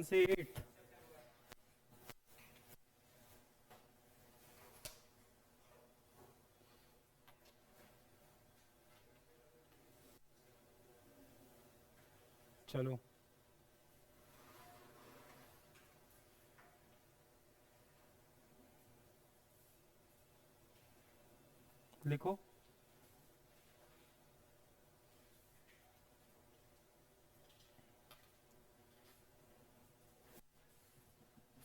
से 8। चलो लिखो।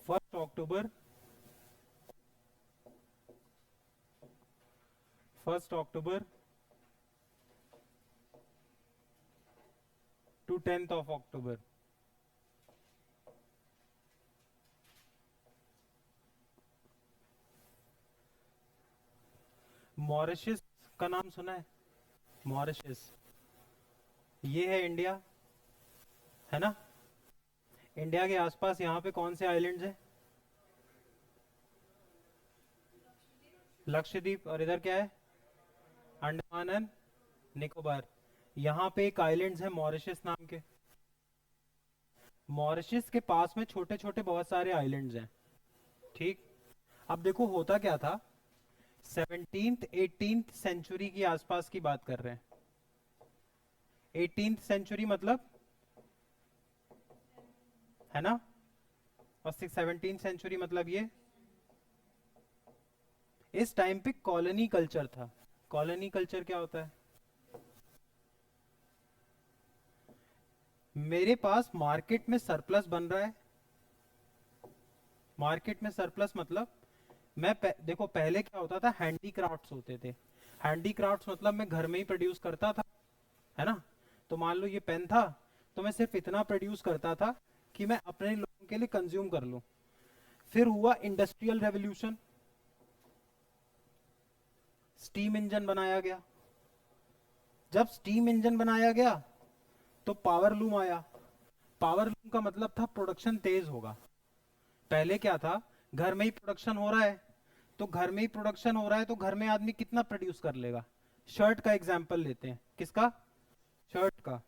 First October, 1 October to 10 October. Mauritius का नाम सुना है? मॉरिशस, ये है इंडिया, है ना? इंडिया के आसपास यहाँ पे कौन से आइलैंड्स हैं? लक्षद्वीप, और इधर क्या है? अंडमान एंड निकोबार। यहाँ पे एक आइलैंड्स है मॉरिशस नाम के। मॉरिशस के पास में छोटे छोटे बहुत सारे आइलैंड्स हैं, ठीक। अब देखो होता क्या था, 17th 18th सेंचुरी की आसपास की बात कर रहे हैं। 18th सेंचुरी मतलब, है ना? और 17th सेंचुरी मतलब ये, इस टाइम पे कॉलोनी कल्चर था। कॉलोनी कल्चर क्या होता है? मेरे पास मार्केट में सरप्लस बन रहा है। मार्केट में सरप्लस मतलब, देखो पहले क्या होता था, हैंडीक्राफ्ट्स होते थे। हैंडीक्राफ्ट्स मतलब मैं घर में ही प्रोड्यूस करता था, है ना? तो मान लो ये पेन था, तो मैं सिर्फ इतना प्रोड्यूस करता था कि मैं अपने लोगों के लिए कंज्यूम कर लूं। फिर हुआ इंडस्ट्रियल रेवोल्यूशन, स्टीम इंजन बनाया गया। जब स्टीम इंजन बनाया गया तो पावर लूम आया। पावर लूम का मतलब था प्रोडक्शन तेज होगा। पहले क्या था, घर में ही प्रोडक्शन हो रहा है, तो घर में ही प्रोडक्शन हो रहा है तो घर में आदमी कितना प्रोड्यूस कर लेगा? शर्ट का एग्जाम्पल लेते हैं, किसका? शर्ट का।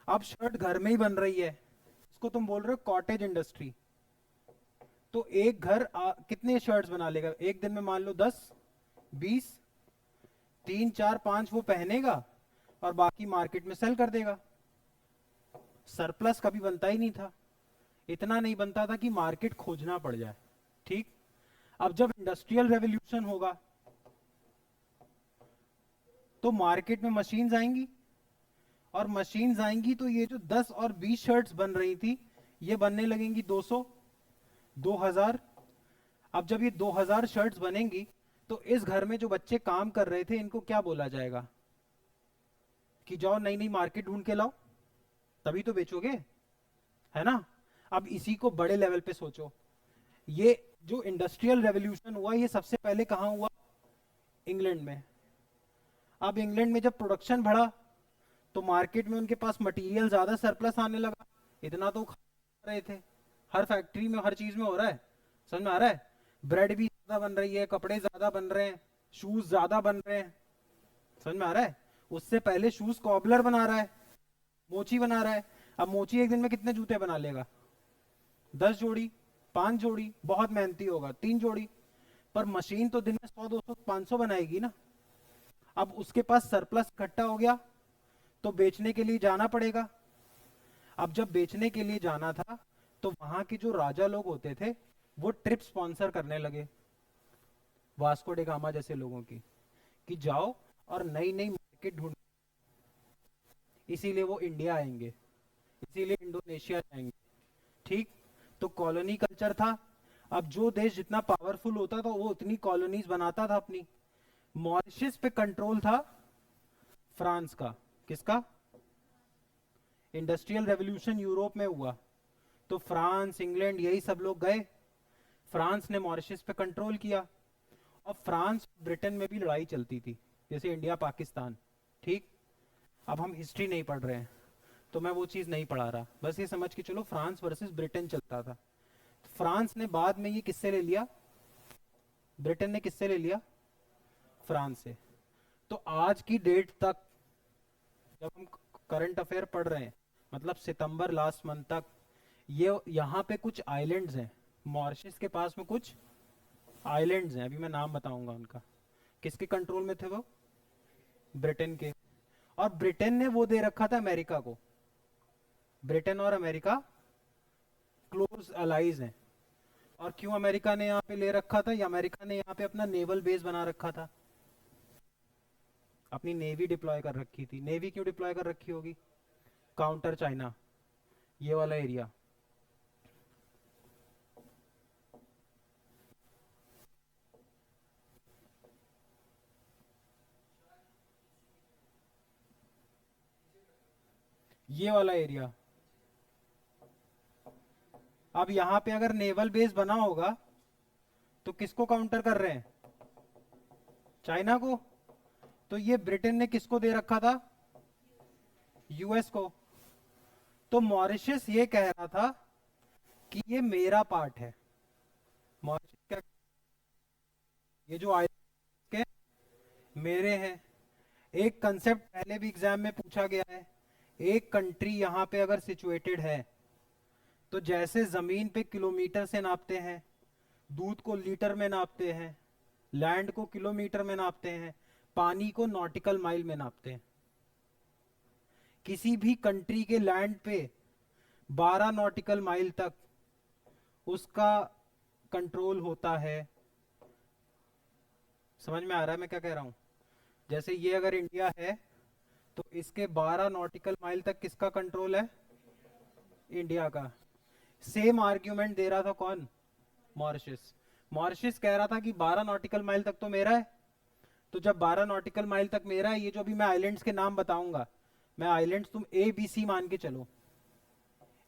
अब शर्ट घर में ही बन रही है, इसको तुम बोल रहे हो कॉटेज इंडस्ट्री। तो एक घर कितने शर्ट्स बना लेगा एक दिन में? मान लो 10, 20, 3, 4, 5 वो पहनेगा और बाकी मार्केट में सेल कर देगा। सरप्लस कभी बनता ही नहीं था। इतना नहीं बनता था कि मार्केट खोजना पड़ जाए, ठीक। अब जब इंडस्ट्रियल रेवोल्यूशन होगा तो मार्केट में मशीन्स आएंगी, और मशीन्स आएंगी तो ये जो 10 और 20 शर्ट्स बन रही थी, ये बनने लगेंगी 200, 2000। अब जब ये 2000 शर्ट्स बनेंगी तो इस घर में जो बच्चे काम कर रहे थे इनको क्या बोला जाएगा? कि जाओ नई नई मार्केट ढूंढ के लाओ, तभी तो बेचोगे, है ना? अब इसी को बड़े लेवल पे सोचो। ये जो इंडस्ट्रियल रेवोल्यूशन हुआ, ये सबसे पहले कहाँ हुआ? इंग्लैंड में। अब इंग्लैंड में जब प्रोडक्शन बढ़ा तो मार्केट में उनके पास मटेरियल ज्यादा सरप्लस आने लगा। इतना तो खा रहे थे, हर फैक्ट्री में हर चीज में हो रहा है। समझ में आ रहा है? ब्रेड भी ज्यादा बन रही है, कपड़े ज्यादा बन रहे हैं, शूज ज्यादा बन रहे हैं। समझ में आ रहा है? उससे पहले शूज कॉबलर बना रहा है, मोची बना रहा है। अब मोची एक दिन में कितने जूते बना लेगा? 10 जोड़ी, 5 जोड़ी, बहुत मेहनती होगा 3 जोड़ी। पर मशीन तो दिन में 100, 200, 500 बनाएगी ना। अब उसके पास सरप्लस इकट्ठा हो गया तो बेचने के लिए जाना पड़ेगा। अब जब बेचने के लिए जाना था तो वहां के जो राजा लोग होते थे वो ट्रिप स्पॉन्सर करने लगे, वास्को डे गामा जैसे लोगों की, कि जाओ और नई नई मार्केट ढूंढ। इसीलिए वो इंडिया आएंगे, इसीलिए इंडोनेशिया जाएंगे, ठीक। तो कॉलोनी कल्चर था। अब जो देश जितना पावरफुल होता था वो उतनी कॉलोनीज बनाता था अपनी। मॉरिशस पे कंट्रोल था फ्रांस का। किसका? इंडस्ट्रियल रेवोल्यूशन यूरोप में हुआ तो फ्रांस, इंग्लैंड, यही सब लोग गए। फ्रांस ने मॉरिशस पे कंट्रोल किया। और फ्रांस ब्रिटेन में भी लड़ाई चलती थी, जैसे इंडिया पाकिस्तान, ठीक। अब हम हिस्ट्री नहीं पढ़ रहे हैं तो मैं वो चीज नहीं पढ़ा रहा, बस ये समझ के चलो फ्रांस वर्सेस ब्रिटेन चलता था। फ्रांस ने बाद में ये किससे ले लिया? ब्रिटेन ने किससे ले लिया? फ्रांस से। तो आज की डेट तक जब हम करंट अफेयर पढ़ रहे हैं, मतलब सितंबर लास्ट मंथ तक, ये यहाँ पे कुछ आइलैंड्स हैं, मॉरिशस के पास में कुछ आइलैंड्स हैं, अभी मैं नाम बताऊंगा उनका। किसके कंट्रोल में थे वो? ब्रिटेन के। और ब्रिटेन ने वो दे रखा था अमेरिका को। ब्रिटेन और अमेरिका क्लोज अलाइज हैं। और क्यों अमेरिका ने यहाँ पे ले रखा था? या अमेरिका ने यहाँ पे अपना नेवल बेस बना रखा था, अपनी नेवी डिप्लॉय कर रखी थी। नेवी क्यों डिप्लॉय कर रखी होगी? काउंटर चाइना, ये वाला एरिया। ये वाला एरिया। अब यहां पे अगर नेवल बेस बना होगा तो किसको काउंटर कर रहे हैं? चाइना को। तो ये ब्रिटेन ने किसको दे रखा था? यूएस को। तो मॉरिशस ये कह रहा था कि ये मेरा पार्ट है। मॉरिशस क्या, ये जो आइलैंड के मेरे हैं। एक कंसेप्ट पहले भी एग्जाम में पूछा गया है, एक कंट्री यहां पे अगर सिचुएटेड है तो जैसे जमीन पे किलोमीटर से नापते हैं, दूध को लीटर में नापते हैं, लैंड को किलोमीटर में नापते हैं, पानी को नॉटिकल माइल में नापते हैं। किसी भी कंट्री के लैंड पे 12 नॉटिकल माइल तक उसका कंट्रोल होता है। समझ में आ रहा है मैं क्या कह रहा हूं? जैसे ये अगर इंडिया है तो इसके 12 नॉटिकल माइल तक किसका कंट्रोल है? इंडिया का। सेम आर्ग्यूमेंट दे रहा था कौन? मॉरिशस। मॉरिशस कह रहा था कि 12 नॉटिकल माइल तक तो मेरा है। तो जब 12 नॉटिकल माइल तक मेरा है, ये जो अभी मैं आइलैंड्स के नाम बताऊंगा, मैं आइलैंड्स तुम ए बी सी मान के चलो।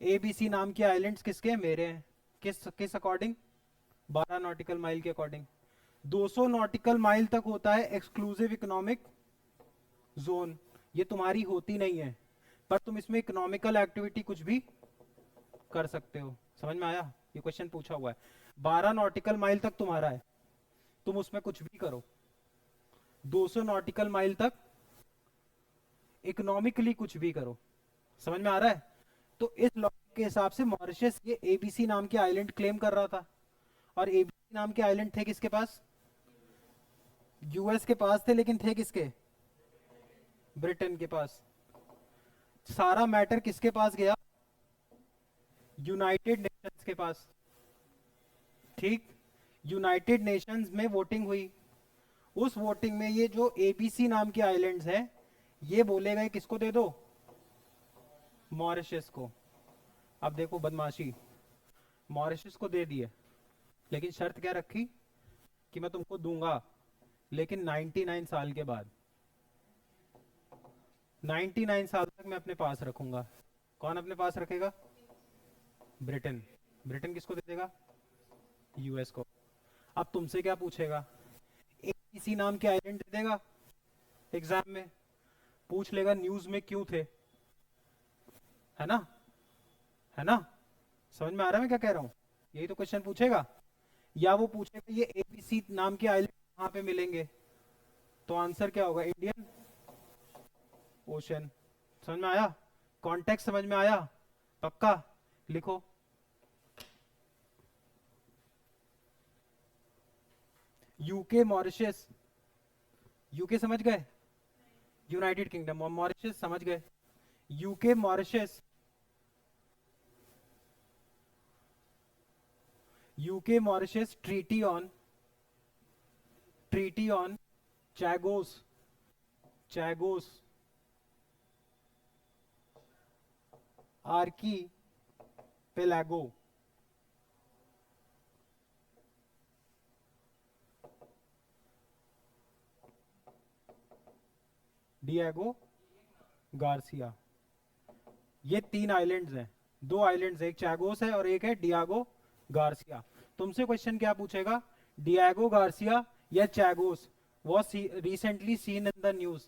ए बी सी नाम के आइलैंड्स किसके हैं? मेरे हैं। किस किस अकॉर्डिंग? 12 नॉटिकल माइल के अकॉर्डिंग। 200 नॉटिकल माइल तक होता है एक्सक्लूसिव इकोनॉमिक जोन। ये तुम्हारी होती नहीं है, पर तुम इसमें इकोनॉमिकल एक्टिविटी कुछ भी कर सकते हो। समझ में आया? ये क्वेश्चन पूछा हुआ है। 12 नॉटिकल माइल तक तुम्हारा है, तुम उसमें कुछ भी करो। 200 नॉटिकल माइल तक इकोनॉमिकली कुछ भी करो। समझ में आ रहा है? तो इस लॉजिक के हिसाब से मॉरिशस ये एबीसी नाम के आइलैंड क्लेम कर रहा था। और एबीसी नाम के आइलैंड थे किसके पास? यूएस के पास थे, लेकिन थे किसके? ब्रिटेन के पास। सारा मैटर किसके पास गया? यूनाइटेड नेशंस के पास। ठीक। यूनाइटेड नेशंस में वोटिंग हुई। उस वोटिंग में ये जो एबीसी नाम के आइलैंड्स हैं, ये बोले गए किसको दे दो? मॉरिशस को। अब देखो बदमाशी, मॉरिशस को दे दिए, लेकिन शर्त क्या रखी? कि मैं तुमको दूंगा, लेकिन 99 साल के बाद। 99 साल तक मैं अपने पास रखूंगा। कौन अपने पास रखेगा? ब्रिटेन। ब्रिटेन किसको दे देगा? यूएस को। अब तुमसे क्या पूछेगा? एबीसी नाम के आइलैंड दे देगा। एग्जाम में पूछ लेगा न्यूज में क्यों थे, है ना? है ना? समझ में आ रहा है मैं क्या कह रहा हूं? यही तो क्वेश्चन पूछेगा। या वो पूछेगा ये एबीसी नाम के आइलैंड कहां पे मिलेंगे, तो आंसर क्या होगा? Indian ocean. समझ में आया? कॉन्टेक्स्ट समझ में आया? पक्का? लिखो। UK Mauritius. यूके समझ गए? United kingdom. और मॉरिशस समझ गए? UK Mauritius. UK Mauritius treaty on Chagos. Chagos archipelago. Diego Garcia. ये 3 आइलैंड्स हैं। 2 आइलैंड्स, एक चैगोस है और एक है डियागो गार्सिया। तुमसे क्वेश्चन क्या पूछेगा? डियागो गार्सिया या Chagos was recently seen in the news.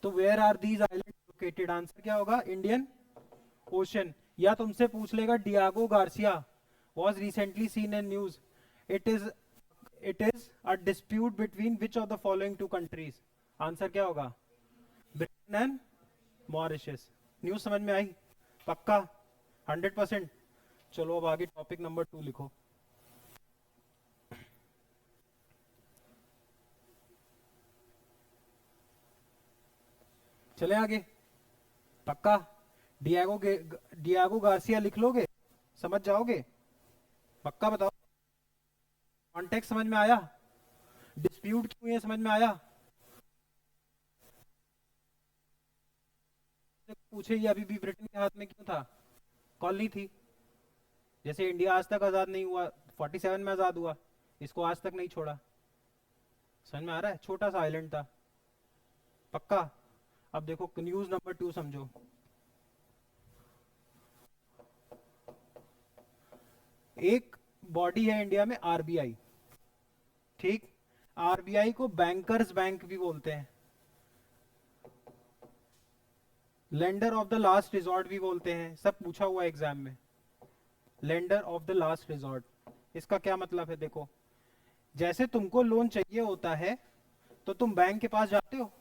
तो where are these island located? Answer क्या होगा? Indian Ocean. या तुमसे पूछ लेगा Diego Garcia was recently seen in news. It is a dispute between which of the following two countries? Answer क्या होगा? Britain and Mauritius. News समझ में आई? पक्का? 100%। चलो अब आगे टॉपिक नंबर 2 लिखो। चले आगे। पक्का? डियागो गार्सिया लिख लोगे? समझ जाओगे? पक्का बताओ। कॉन्टेक्स्ट समझ में आया? डिस्प्यूट क्यों है समझ में आया? पूछे ये अभी भी ब्रिटेन के हाथ में क्यों था? कॉलोनी थी। जैसे इंडिया आज तक आजाद नहीं हुआ, 47 में आजाद हुआ, इसको आज तक नहीं छोड़ा। समझ में आ रहा है? छोटा सा आइलैंड था। पक्का? अब देखो न्यूज नंबर 2 समझो। एक बॉडी है इंडिया में, आरबीआई। ठीक? आरबीआई को बैंकर्स बैंक भी बोलते हैं, lender of the last resort भी बोलते हैं। सब पूछा हुआ एग्जाम में, lender of the last resort. इसका क्या मतलब है? देखो, जैसे तुमको लोन चाहिए होता है तो तुम बैंक के पास जाते हो।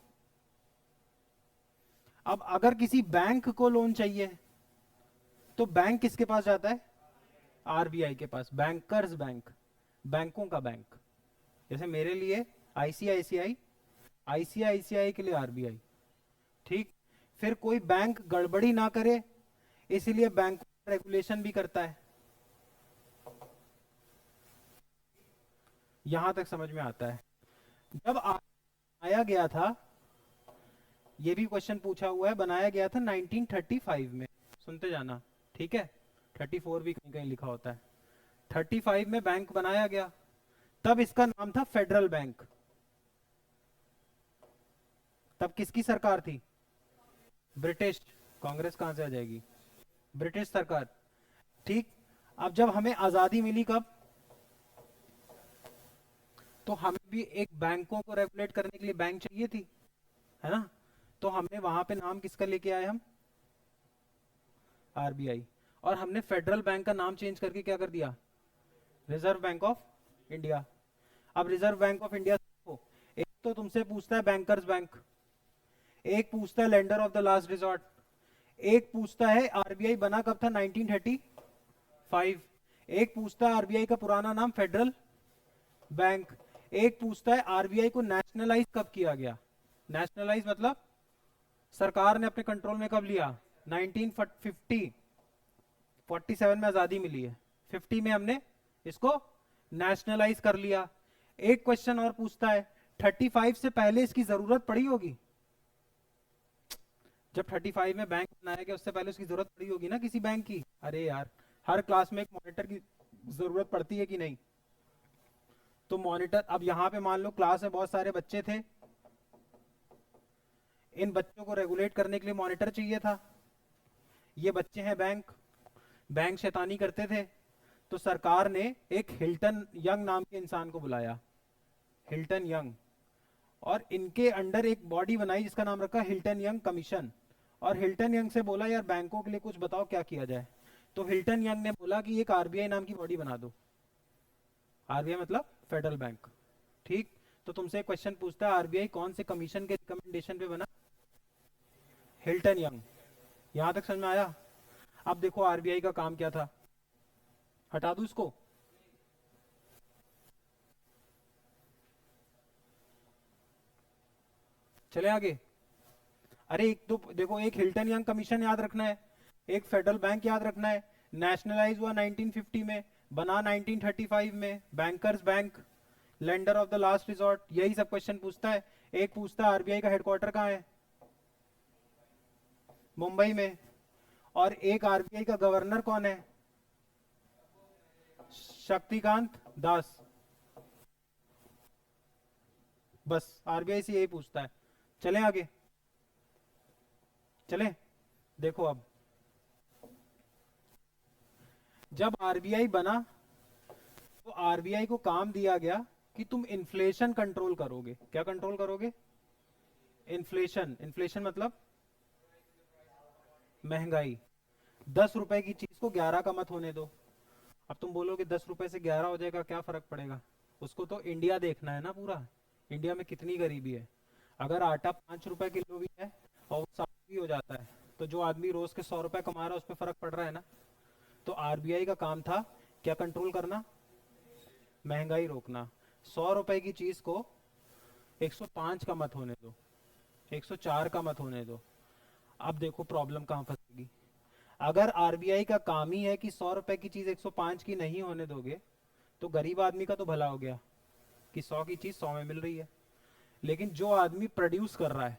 अब अगर किसी बैंक को लोन चाहिए तो बैंक किसके पास जाता है? आरबीआई के पास, बैंकर्स बैंक, बैंकों का बैंक। जैसे मेरे लिए आईसीआईसीआई, आईसीआईसीआई के लिए आरबीआई। ठीक? फिर कोई बैंक गड़बड़ी ना करे इसलिए बैंक रेगुलेशन भी करता है। यहां तक समझ में आता है? जब आया गया था, ये भी क्वेश्चन पूछा हुआ है, बनाया गया था 1935 में। सुनते जाना, ठीक है? 34 भी कहीं कहीं लिखा होता है। 35 में बैंक बनाया गया, तब इसका नाम था फेडरल बैंक। तब किसकी सरकार थी? ब्रिटिश। कांग्रेस कहां से आ जाएगी? ब्रिटिश सरकार। ठीक? अब जब हमें आजादी मिली, कब? तो हमें भी एक बैंकों को रेगुलेट करने के लिए बैंक चाहिए थी, है ना? तो हमने वहां पे नाम किसका लेके आए हम? आरबीआई। और हमने फेडरल बैंक का नाम चेंज करके क्या कर दिया? Reserve bank of India. अब रिजर्व बैंक ऑफ इंडिया को एक तो तुमसे पूछता है बैंकर्स बैंक, एक पूछता है lender of the last resort, एक पूछता है आरबीआई बना कब था, 1935। एक पूछता है आरबीआई का पुराना नाम फेडरल बैंक। एक पूछता है आरबीआई को नेशनलाइज कब किया गया? नेशनलाइज मतलब सरकार ने अपने कंट्रोल में कब लिया? 1950। 47 में आजादी मिली है, 50 में हमने इसको नेशनलाइज कर लिया। एक क्वेश्चन और पूछता है, 35 से पहले इसकी जरूरत पड़ी होगी? जब 35 में बैंक बनाया गया उससे पहले उसकी जरूरत पड़ी होगी ना किसी बैंक की? अरे यार, हर क्लास में एक मॉनिटर की जरूरत पड़ती है कि नहीं? तो मॉनिटर, अब यहां पे मान लो क्लास में बहुत सारे बच्चे थे, इन बच्चों को रेगुलेट करने के लिए मॉनिटर चाहिए था। ये बच्चे हैं बैंक, बैंक शैतानी करते थे, तो सरकार ने एक हिल्टन यंग नाम के इंसान को बुलाया, हिल्टन यंग, और इनके अंडर एक बॉडी बनाई जिसका नाम रखा हिल्टन यंग कमीशन। और हिल्टन यंग से बोला यार बैंकों के लिए कुछ बताओ क्या किया जाए। तो हिल्टन यंग ने बोला कि एक आरबीआई नाम की बॉडी बना दो। आरबीआई मतलब फेडरल बैंक। ठीक? तो तुमसे एक क्वेश्चन पूछता है, आरबीआई कौन से कमीशन के रिकमेंडेशन पे बना? Hilton young. यहां तक समझ में आया? अब देखो आरबीआई का काम क्या था, हटा दूं इसको? चले आगे। अरे एक तो देखो, एक हिल्टन यंग कमीशन याद रखना है, एक फेडरल बैंक याद रखना है। नेशनलाइज हुआ 1950 में, बना 1935 में, bankers bank, lender of the last resort, यही सब क्वेश्चन पूछता है। एक पूछता है आरबीआई का हेडक्वार्टर कहाँ है? मुंबई में। और एक आरबीआई का गवर्नर कौन है? शक्तिकांत दास। बस आरबीआई से यही पूछता है। चले आगे, चले। देखो अब, जब आरबीआई बना तो आरबीआई को काम दिया गया कि तुम इन्फ्लेशन कंट्रोल करोगे। क्या कंट्रोल करोगे? इन्फ्लेशन। इन्फ्लेशन मतलब महंगाई। 10 रुपए की चीज को 11 का मत होने दो। अब तुम बोलोगे 10 रुपए से 11 हो जाएगा, क्या फर्क पड़ेगा? उसको तो इंडिया देखना है ना पूरा, इंडिया में कितनी गरीबी है। अगर आटा 5 रुपए किलो भी है और वो 7 भी हो जाता है, तो जो आदमी रोज के 100 रुपए कमा रहा है उस पर फर्क पड़ रहा है ना? तो आरबीआई का काम था क्या कंट्रोल करना, महंगाई रोकना। 100 रुपए की चीज को 105 का मत होने दो, 104 का मत होने दो। अब देखो प्रॉब्लम कहाँ फंसेगी। अगर आरबीआई का काम ही है कि 100 रुपए की चीज 105 की नहीं होने दोगे, तो गरीब आदमी का तो भला हो गया कि 100 की चीज 100 में मिल रही है। लेकिन जो आदमी प्रोड्यूस कर रहा है,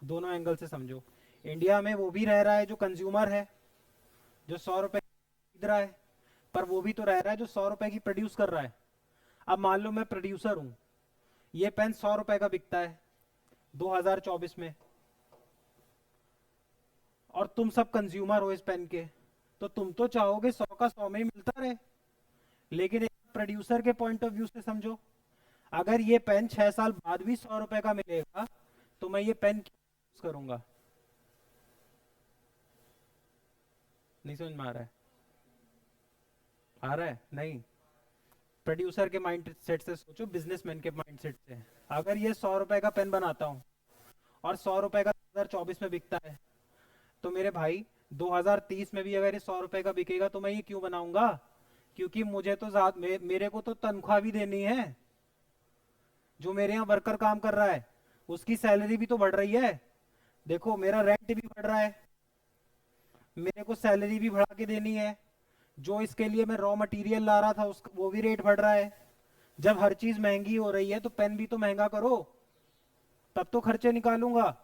दोनों एंगल से समझो, इंडिया में वो भी रह रहा है जो कंज्यूमर है, जो 100 रुपए खरीद रहा है, पर वो भी तो रह रहा है जो 100 रुपए की प्रोड्यूस कर रहा है। अब मान लो मैं प्रोड्यूसर हूं, ये पेन 100 रुपए का बिकता है 2024 में, और तुम सब कंज्यूमर हो इस पेन के, तो तुम तो चाहोगे 100 का 100 में ही मिलता रहे। लेकिन एक प्रोड्यूसर के पॉइंट ऑफ व्यू से समझो, अगर ये पेन 6 साल बाद भी 100 रुपए का मिलेगा, तो मैं ये पेन क्यों यूज करूंगा। नहीं समझ में आ रहा है, आ रहा है नहीं। प्रोड्यूसर के माइंड सेट से सोचो, बिजनेसमैन के माइंड सेट से। अगर ये 100 रुपए का पेन बनाता हूँ और 100 रुपए का 2024 में बिकता है, तो मेरे भाई 2030 में भी अगर ये 100 रुपए का बिकेगा तो मैं ये क्यों बनाऊंगा, क्योंकि मुझे तो मेरे को तो तनख्वाह भी देनी है। जो मेरे यहाँ वर्कर काम कर रहा है उसकी सैलरी भी तो बढ़ रही है। देखो मेरा रेंट भी बढ़ रहा है, मेरे को सैलरी भी बढ़ा के देनी है। जो इसके लिए मैं रॉ मटेरियल ला रहा था उसका वो भी रेट बढ़ रहा है। जब हर चीज महंगी हो रही है तो पेन भी तो महंगा करो, तब तो खर्चे निकालूंगा।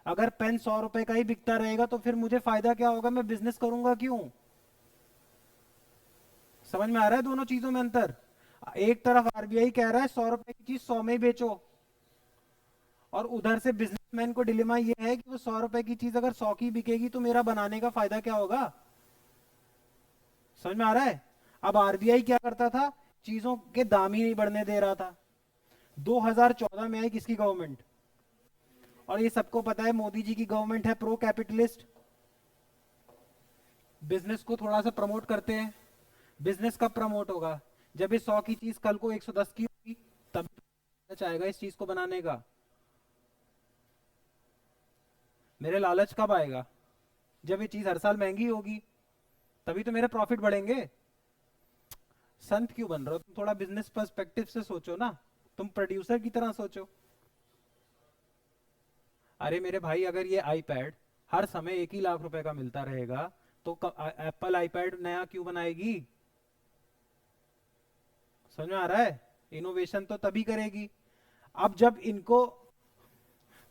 अगर पेन 100 रुपए का ही बिकता रहेगा तो फिर मुझे फायदा क्या होगा, मैं बिजनेस करूंगा क्यों। समझ में आ रहा है दोनों चीजों में अंतर। एक तरफ आरबीआई कह रहा है 100 रुपए की चीज 100 में ही बेचो, और उधर से बिजनेसमैन को डिलेमा ये है कि वो 100 रुपए की चीज अगर 100 की बिकेगी तो मेरा बनाने का फायदा क्या होगा। समझ में आ रहा है। अब आरबीआई क्या करता था, चीजों के दाम ही नहीं बढ़ने दे रहा था। 2014 में आई किसकी गवर्नमेंट, और ये सबको पता है मोदी जी की गवर्नमेंट है प्रो कैपिटलिस्ट। बिजनेस को थोड़ा सा प्रमोट करते हैं। बिजनेस कब प्रमोट होगा, जब ये 100 की चीज कल को 110 की होगी, तब तो चाहेगा इस चीज को बनाने का। मेरे लालच कब आएगा, जब ये चीज हर साल महंगी होगी, तभी तो मेरे प्रॉफिट बढ़ेंगे। संत क्यों बन रहे हो तुम, थोड़ा बिजनेस पर्सपेक्टिव से सोचो ना, तुम प्रोड्यूसर की तरह सोचो। अरे मेरे भाई, अगर ये आईपैड हर समय 1 ही लाख रुपए का मिलता रहेगा, तो एप्पल आईपैड नया क्यों बनाएगी। समझ में आ रहा है। इनोवेशन तो तभी करेगी। अब जब इनको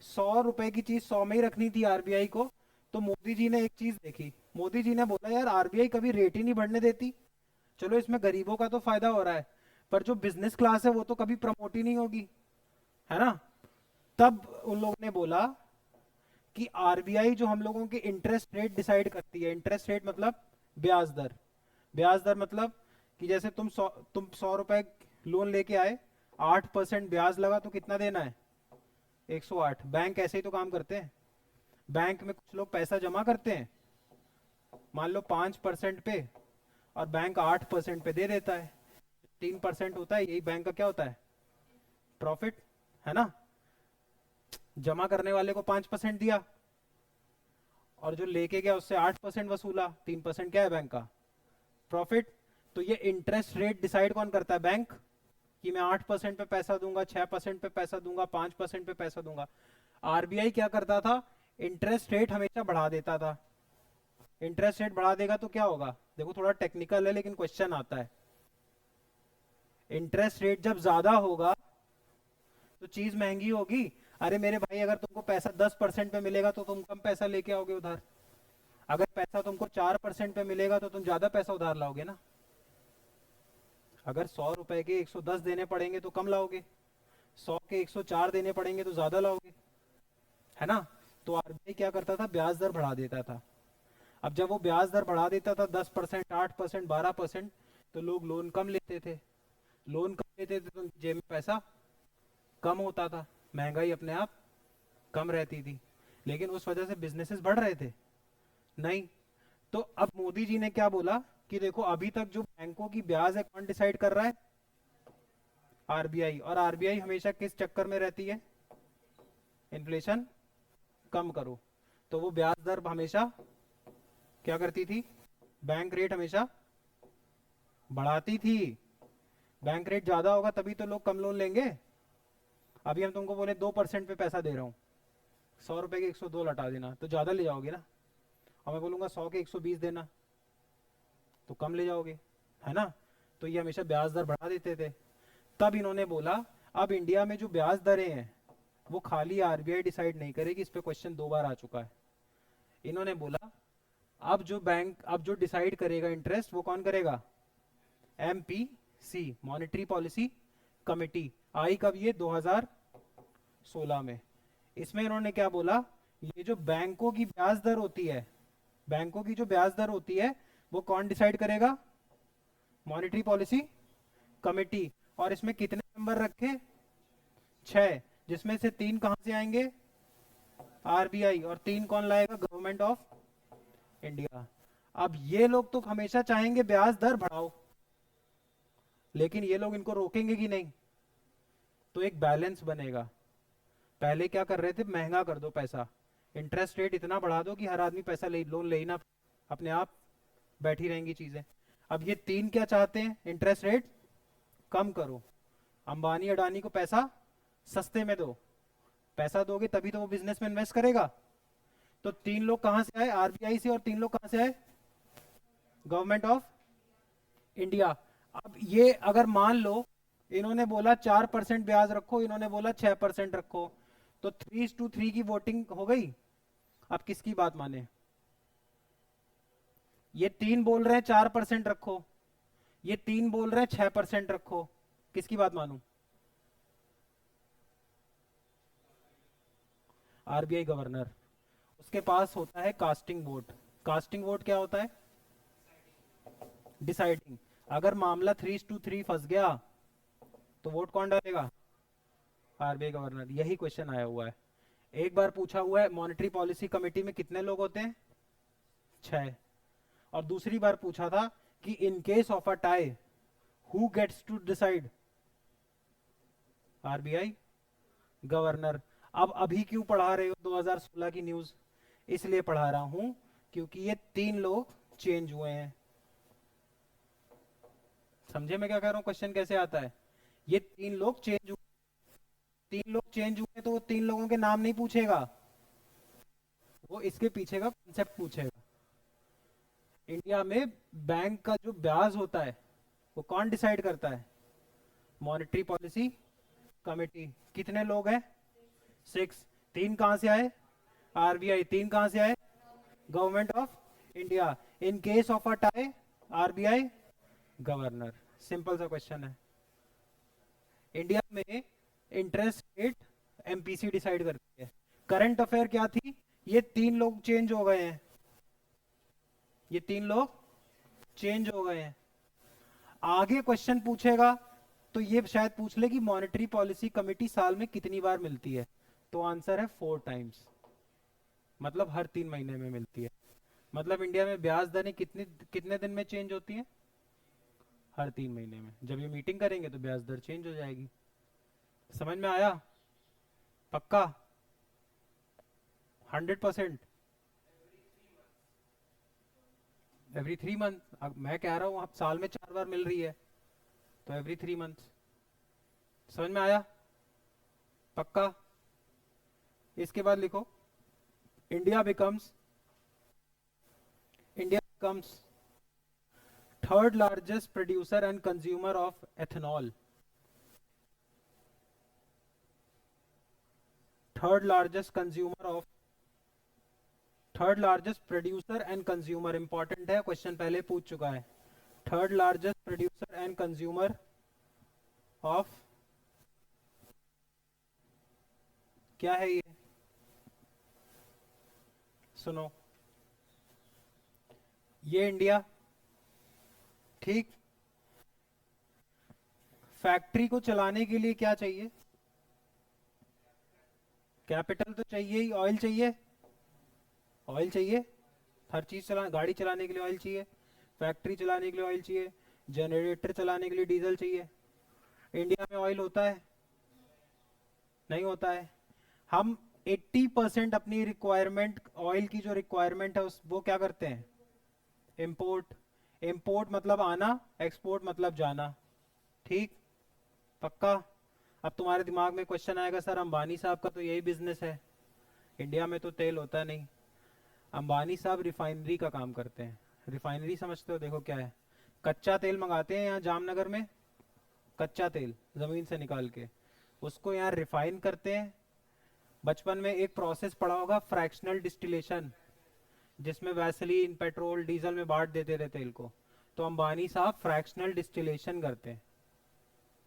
100 रुपए की चीज 100 में ही रखनी थी आरबीआई को, तो मोदी जी ने एक चीज देखी। मोदी जी ने बोला यार आरबीआई कभी रेट ही नहीं बढ़ने देती, चलो इसमें गरीबों का तो फायदा हो रहा है, पर जो बिजनेस क्लास है वो तो कभी प्रमोट ही नहीं होगी, है ना। तब उन लोगों ने बोला कि आरबीआई जो हम लोगों के इंटरेस्ट रेट डिसाइड करती है, इंटरेस्ट रेट मतलब ब्याज दर। ब्याज दर मतलब कि जैसे तुम 100 रुपए लोन लेके आए, 8% ब्याज लगा तो कितना देना है, 108। बैंक ऐसे ही तो काम करते हैं। बैंक में कुछ लोग पैसा जमा करते हैं, मान लो 5% पे, और बैंक 8% पे दे देता है। 3% होता है, यही बैंक का क्या होता है, प्रॉफिट, है ना। जमा करने वाले को 5% दिया, और जो लेके गया उससे 8% वसूला, 3% क्या है बैंक का, प्रॉफिट। तो ये इंटरेस्ट रेट डिसाइड कौन करता है, बैंक। कि मैं 8% पे पैसा दूंगा, 6% पे पैसा दूंगा, 5% पे पैसा दूंगा। आरबीआई क्या करता था, इंटरेस्ट रेट हमेशा बढ़ा देता था। इंटरेस्ट रेट बढ़ा देगा तो क्या होगा, देखो थोड़ा टेक्निकल है लेकिन क्वेश्चन आता है। इंटरेस्ट रेट जब ज्यादा होगा तो चीज महंगी होगी। अरे मेरे भाई, अगर तुमको पैसा 10% पे मिलेगा तो तुम कम पैसा लेके आओगे उधार। अगर पैसा तुमको 4% पे मिलेगा तो तुम ज्यादा पैसा उधार लाओगे ना। अगर 100 रुपए के 110 देने पड़ेंगे तो कम लाओगे, 100 के 104 देने पड़ेंगे तो ज्यादा लाओगे, है ना। तो आरबीआई क्या करता था, ब्याज दर बढ़ा देता था। अब जब वो ब्याज दर बढ़ा देता था 10%, 8%, 12%, तो लोग लोन कम लेते थे। लोन कम लेते थे तो जेब में पैसा कम होता था, महंगाई अपने आप कम रहती थी। लेकिन उस वजह से बिजनेसेस बढ़ रहे थे नहीं। तो अब मोदी जी ने क्या बोला कि देखो अभी तक जो बैंकों की ब्याज है कौन डिसाइड कर रहा है, आरबीआई। और आरबीआई हमेशा किस चक्कर में रहती है, इन्फ्लेशन कम करो। तो वो ब्याज दर हमेशा क्या करती थी? बैंक रेट हमेशा बढ़ाती थी। बैंक रेट ज्यादा होगा तभी तो लोग कम लोन लेंगे। अभी हम तुमको बोले 2% पे पैसा दे रहा हूँ, 100 रुपए के 102 लौटा देना, तो ज्यादा ले जाओगे ना। और मैं बोलूंगा 100 के 120 देना, तो कम ले जाओगे, है ना। तो ये हमेशा ब्याज दर बढ़ा देते थे। तब इन्होंने बोला अब इंडिया में जो ब्याज दरें हैं वो खाली आरबीआई डिसाइड नहीं करेगी। इस पे क्वेश्चन 2 बार आ चुका है। इन्होंने बोला अब जो डिसाइड करेगा इंटरेस्ट वो कौन करेगा? MPC, monetary policy committee. आई कब? ये 2016 में। इसमें इन्होंने क्या बोला, ये जो बैंकों की ब्याज दर होती है, बैंकों की जो ब्याज दर होती है वो कौन डिसाइड करेगा? Monetary policy committee. और इसमें कितने मेंबर रखे? 6, जिसमें से 3 कहां से आएंगे? आरबीआई। और 3 कौन लाएगा? Government of India. अब ये लोग तो हमेशा चाहेंगे ब्याज दर बढ़ाओ, लेकिन ये लोग इनको रोकेंगे कि नहीं? तो एक बैलेंस बनेगा। पहले क्या कर रहे थे? महंगा कर दो पैसा, इंटरेस्ट रेट इतना बढ़ा दो कि हर आदमी पैसा ले, लोन ले ही ना, अपने आप बैठी रहेंगी चीजें। अब ये 3 क्या चाहते हैं? इंटरेस्ट रेट कम करो, अंबानी अडानी को पैसा सस्ते में दो। पैसा दोगे तभी तो वो बिजनेस में इन्वेस्ट करेगा। तो 3 लोग कहां से आए? आरबीआई से। और 3 लोग कहां से आए? Government of India. अब ये अगर मान लो इन्होंने बोला 4% ब्याज रखो, इन्होंने बोला 6% रखो, तो 3:3 की वोटिंग हो गई। अब किसकी बात माने? ये 3 बोल रहे हैं 4% रखो, ये 3 बोल रहे हैं 6% रखो, किसकी बात मानूं? RBI governor. उसके पास होता है कास्टिंग वोट। कास्टिंग वोट क्या होता है? डिसाइडिंग। अगर मामला 3:3 फंस गया तो वोट कौन डालेगा? RBI governor. यही क्वेश्चन आया हुआ है। एक बार पूछा हुआ है मॉनेटरी पॉलिसी कमेटी में कितने लोग होते हैं? 6। और दूसरी बार पूछा था कि in case of a tie who gets to decide? RBI governor. अब अभी क्यों पढ़ा रहे हो 2016 की न्यूज? इसलिए पढ़ा रहा हूं क्योंकि ये 3 लोग चेंज हुए हैं। समझे मैं क्या कह रहा हूं? क्वेश्चन कैसे आता है? ये 3 लोग चेंज हुए, 3 लोग चेंज हुए तो वो 3 लोगों के नाम नहीं पूछेगा, वो इसके पीछे का कॉन्सेप्ट पूछेगा। इंडिया में बैंक का जो ब्याज होता है वो कौन डिसाइड करता है? Monetary policy committee. कितने लोग हैं? 6। 3 कहां से आए? आरबीआई। 3 कहां से आए? Government of India. In case of a tie RBI governor. Simple सा क्वेश्चन है। इंडिया में इंटरेस्ट रेट एमपीसी डिसाइड करती है। करंट अफेयर क्या थी? ये 3 लोग चेंज हो गए हैं, ये 3 लोग चेंज हो गए हैं। आगे क्वेश्चन पूछेगा तो ये शायद पूछ ले कि मॉनेटरी पॉलिसी कमेटी साल में कितनी बार मिलती है, तो आंसर है 4 टाइम्स, मतलब हर 3 महीने में मिलती है। मतलब इंडिया में ब्याज दरें कितने कितने दिन में चेंज होती हैं? हर 3 महीने में। जब ये मीटिंग करेंगे तो ब्याज दर चेंज हो जाएगी। समझ में आया? पक्का? 100%? Every 3 month. मैं कह रहा हूं अब साल में 4 बार मिल रही है, तो एवरी 3 मंथ। समझ में आया? पक्का? इसके बाद लिखो India becomes third largest producer and consumer of ethanol. Third largest consumer of third largest producer and consumer. Important है, क्वेश्चन पहले पूछ चुका है। Third largest producer and consumer of, क्या है ये? सुनो, ये इंडिया, ठीक। फैक्ट्री को चलाने के लिए क्या चाहिए? कैपिटल तो चाहिए ही। ऑयल चाहिए, ऑयल चाहिए। हर चीज गाड़ी चलाने के लिए ऑयल चाहिए, फैक्ट्री चलाने के लिए ऑयल चाहिए, जनरेटर चलाने के लिए डीजल चाहिए। इंडिया में ऑयल होता है? नहीं होता है। हम 80% अपनी रिक्वायरमेंट, ऑयल की जो रिक्वायरमेंट है उस वो क्या करते हैं? इंपोर्ट, इंपोर्ट मतलब आना, एक्सपोर्ट मतलब जाना, ठीक, पक्का। अब तुम्हारे दिमाग में क्वेश्चन आएगा सर अंबानी साहब का तो यही बिजनेस है, इंडिया में तो तेल होता नहीं। अंबानी साहब रिफाइनरी का काम करते हैं। रिफाइनरी समझते हो? देखो क्या है, कच्चा तेल मंगाते हैं यहाँ जामनगर में, कच्चा तेल जमीन से निकाल के उसको यहाँ रिफाइन करते हैं। बचपन में एक प्रोसेस पढ़ा होगा, फ्रैक्शनल डिस्टिलेशन, जिसमें वैसलीन पेट्रोल डीजल में बांट देते थे तेल को। तो अंबानी साहब फ्रैक्शनल डिस्टिलेशन करते हैं।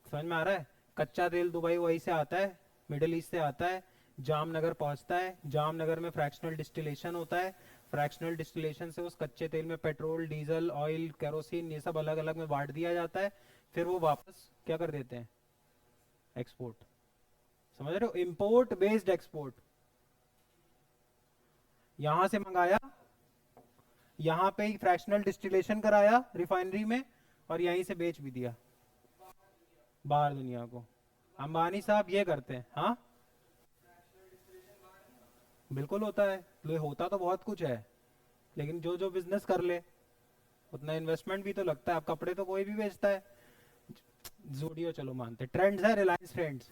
समझ में आ रहा है? कच्चा तेल दुबई वही से आता है, मिडिल ईस्ट से आता है, जामनगर पहुंचता है, जामनगर में फ्रैक्शनल डिस्टिलेशन होता है, फ्रैक्शनल डिस्टिलेशन से उस कच्चे तेल में पेट्रोल डीजल ऑयल केरोसिन ये सब अलग अलग में बांट दिया जाता है, फिर वो वापस क्या कर देते हैं, एक्सपोर्ट। समझ रहे हो? Import based export. यहां से मंगाया, यहां पे ही फ्रैक्शनल डिस्टिलेशन कराया रिफाइनरी में, और यहीं से बेच भी दिया बाहर दुनिया को। अंबानी साहब ये करते हैं। हाँ बिल्कुल होता है, ले होता तो बहुत कुछ है, लेकिन जो जो बिजनेस कर ले उतना इन्वेस्टमेंट भी तो लगता है। अब कपड़े तो कोई भी बेचता है, जूडियो चलो मानते, ट्रेंड्स है, रिलायंस ट्रेंड्स,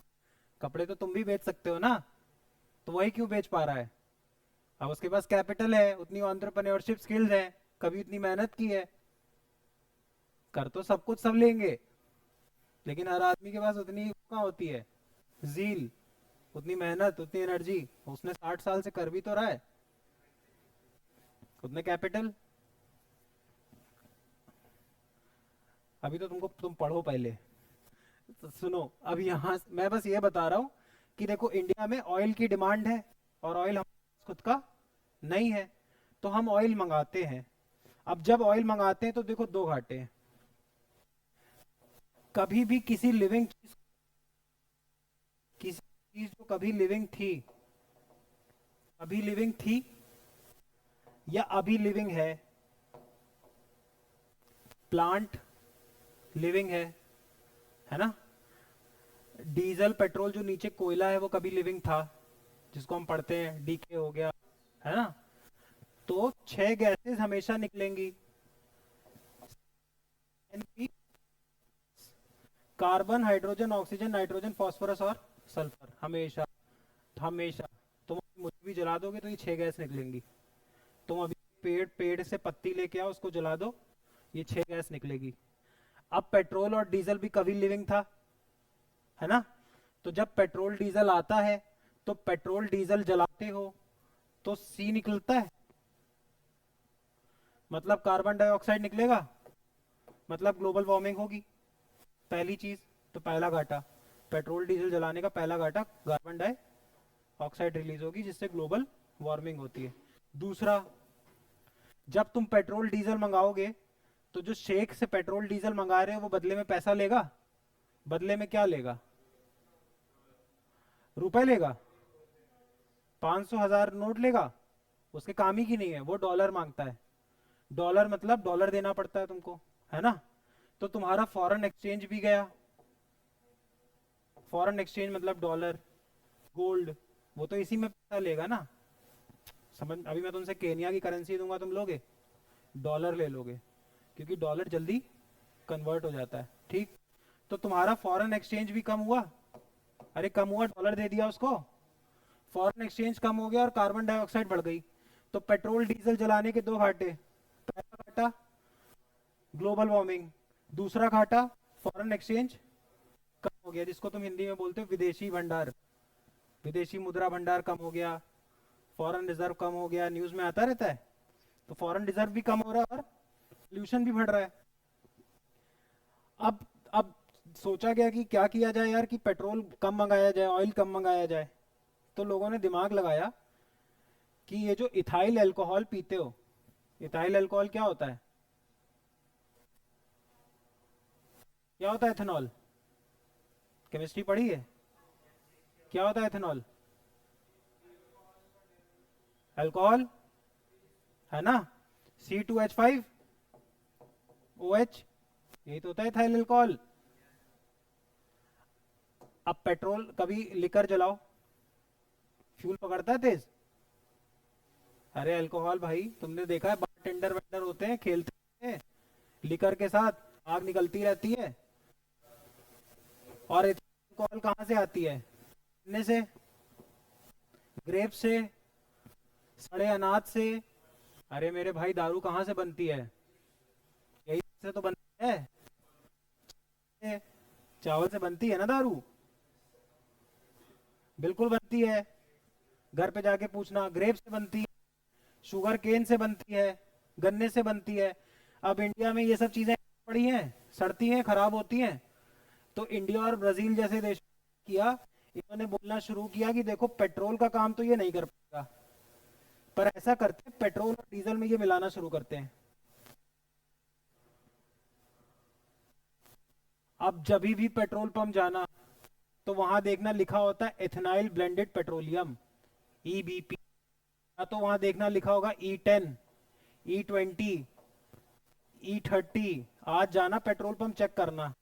कपड़े तो तुम भी बेच सकते हो ना, तो वही क्यों बेच पा रहा है? अब उसके पास कैपिटल है, उतनी एंटरप्रेन्योरशिप स्किल्स है, कभी इतनी मेहनत की है। कर तो सब कुछ सब लेंगे, लेकिन हर आदमी के पास उतनी कहाँ होती है, जील, उतनी मेहनत, उतनी एनर्जी। उसने 60 साल से कर भी तो रहा है, उतने कैपिटल। अभी तो तुम पढ़ो पहले, तो सुनो। अब यहाँ मैं बस ये बता रहा हूँ कि देखो इंडिया में ऑयल की डिमांड है, और ऑयल हमारे पास खुद का नहीं है, तो हम ऑयल मंगाते हैं। अब जब ऑयल मंगाते हैं तो देखो दो घाटे हैं। कभी भी किसी लिविंग चीज, किसी चीज जो कभी लिविंग थी, अभी लिविंग थी या अभी लिविंग है, प्लांट लिविंग है ना। डीजल पेट्रोल जो नीचे कोयला है वो कभी लिविंग था, जिसको हम पढ़ते हैं डीके हो गया, है ना। तो 6 गैसेस हमेशा निकलेंगी, carbon hydrogen oxygen nitrogen phosphorus और सल्फर, हमेशा हमेशा। तुम मुझे भी जला दोगे तो ये 6 गैस निकलेंगी। तुम अभी पेड़ से पत्ती लेके आओ, उसको जला दो, ये 6 गैस निकलेगी। अब पेट्रोल और डीजल भी कभी लिविंग था, है ना। तो जब पेट्रोल डीजल आता है, तो पेट्रोल डीजल जलाते हो तो सी निकलता है, मतलब कार्बन डाइऑक्साइड निकलेगा, मतलब ग्लोबल वार्मिंग होगी, पहली चीज। तो पहला घाटा, पेट्रोल डीजल जलाने का पहला घाटा, कार्बन डाइऑक्साइड रिलीज होगी, जिससे ग्लोबल वार्मिंग होती है। दूसरा, जब तुम पेट्रोल डीजल मंगाओगे तो जो शेख से पेट्रोल डीजल मंगा रहे हो वो बदले में पैसा लेगा, बदले में क्या लेगा, रुपए लेगा, 500 1000 नोट लेगा। उसके काम ही की नहीं है, वो डॉलर मांगता है। डॉलर मतलब डॉलर देना पड़ता है तुमको, है ना। तो तुम्हारा फॉरेन एक्सचेंज भी गया, फॉरेन एक्सचेंज मतलब डॉलर, गोल्ड, वो तो इसी में पैसा लेगा ना। समझ, अभी मैं तुमसे केनिया की करेंसी दूंगा, तुम लोगे, डॉलर ले लोगे, क्योंकि डॉलर जल्दी कन्वर्ट हो जाता है, ठीक। तो तुम्हारा फॉरेन एक्सचेंज भी कम हुआ, अरे कम हुआ, डॉलर दे दिया उसको, फॉरेन एक्सचेंज कम हो गया और कार्बन डाइऑक्साइड बढ़ गई। तो पेट्रोल डीजल जलाने के दो घाटे, पहला घाटा ग्लोबल वार्मिंग, दूसरा घाटा फॉरेन एक्सचेंज कम हो गया, जिसको तुम हिंदी में बोलते हो विदेशी भंडार, विदेशी मुद्रा भंडार कम हो गया, फॉरेन रिजर्व कम हो गया, न्यूज में आता रहता है। तो फॉरेन रिजर्व भी कम हो रहा है और पोल्यूशन भी बढ़ रहा है। अब सोचा गया कि क्या किया जाए यार, कि पेट्रोल कम मंगाया जाए, ऑयल कम मंगाया जाए। तो लोगों ने दिमाग लगाया कि ये जो इथाइल अल्कोहल पीते हो, इथाइल अल्कोहल क्या होता है, क्या होता है एथेनॉल, केमिस्ट्री पढ़ी है? क्या होता है एथेनॉल? अल्कोहल, है ना, C2H5OH, यही तो होता है इथाइल अल्कोहल। अब पेट्रोल, कभी लिकर जलाओ, फ्यूल पकड़ता है तेज, अरे अल्कोहल भाई तुमने देखा है, टेंडर वेंडर होते हैं, खेलते हैं लिकर के साथ, आग निकलती रहती है। और अल्कोहल कहाँ से आती है? गन्ने से, ग्रेप से, सड़े अनाज से। अरे मेरे भाई, दारू कहाँ से बनती है? यही से तो बनती है, चावल से बनती है ना दारू। बिल्कुल बनती है, घर पे जाके पूछना, ग्रेप से बनती है, शुगर केन से बनती है, गन्ने से बनती है। अब इंडिया में ये सब चीजें पड़ी हैं, सड़ती हैं, खराब होती हैं। तो इंडिया और ब्राजील जैसे देश किया, इन्होंने बोलना शुरू किया कि देखो पेट्रोल का काम तो ये नहीं कर पाएगा, पर ऐसा करते हैं पेट्रोल और डीजल में ये मिलाना शुरू करते हैं। अब जब भी पेट्रोल पंप जाना तो वहां देखना लिखा होता है एथेनाइल ब्लेंडेड पेट्रोलियम, ईबीपी। या तो वहां देखना लिखा होगा E10, E20, E30। आज जाना पेट्रोल पंप चेक करना,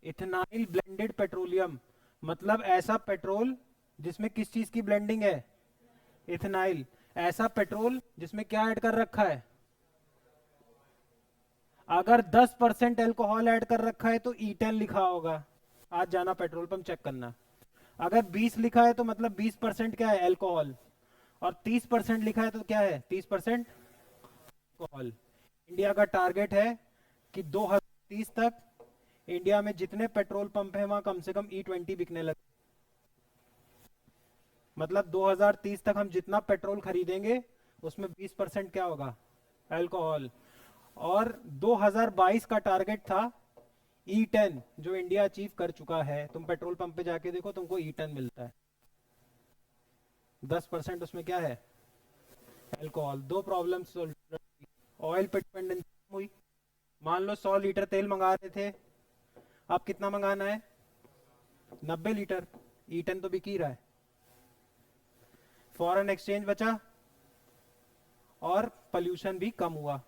इथेनाइल ब्लेंडेड पेट्रोलियम, मतलब ऐसा पेट्रोल जिसमें किस चीज की ब्लेंडिंग है? इथेनाइल। ऐसा पेट्रोल जिसमें क्या ऐड कर रखा है? अगर 10% एल्कोहल ऐड कर रखा है तो E10 लिखा होगा। आज जाना पेट्रोल पंप चेक करना। अगर 20 लिखा है तो मतलब 20% क्या है? एल्कोहल। और 30% लिखा है तो क्या है? 30% अल्कोहल। इंडिया का टारगेट है कि 2030 तक इंडिया में जितने पेट्रोल पंप है वहां कम से कम E20 बिकने लगे। मतलब 2030 तक हम जितना पेट्रोल खरीदेंगे उसमें 20% क्या होगा? अल्कोहल। और 2022 का टारगेट था E10, जो इंडिया अचीव कर चुका है। तुम पेट्रोल पंप पे जाके देखो, तुमको E10 मिलता है। 10% उसमें क्या है? अल्कोहल। दो प्रॉब्लम सॉल्व। ऑयल पे डिपेंडेंसी हुई। मान लो 100 लीटर तेल मंगा रहे थे, अब कितना मंगाना है? 90 लीटर। E10 तो बिक ही रहा है। फॉरेन एक्सचेंज बचा और पोल्यूशन भी कम हुआ।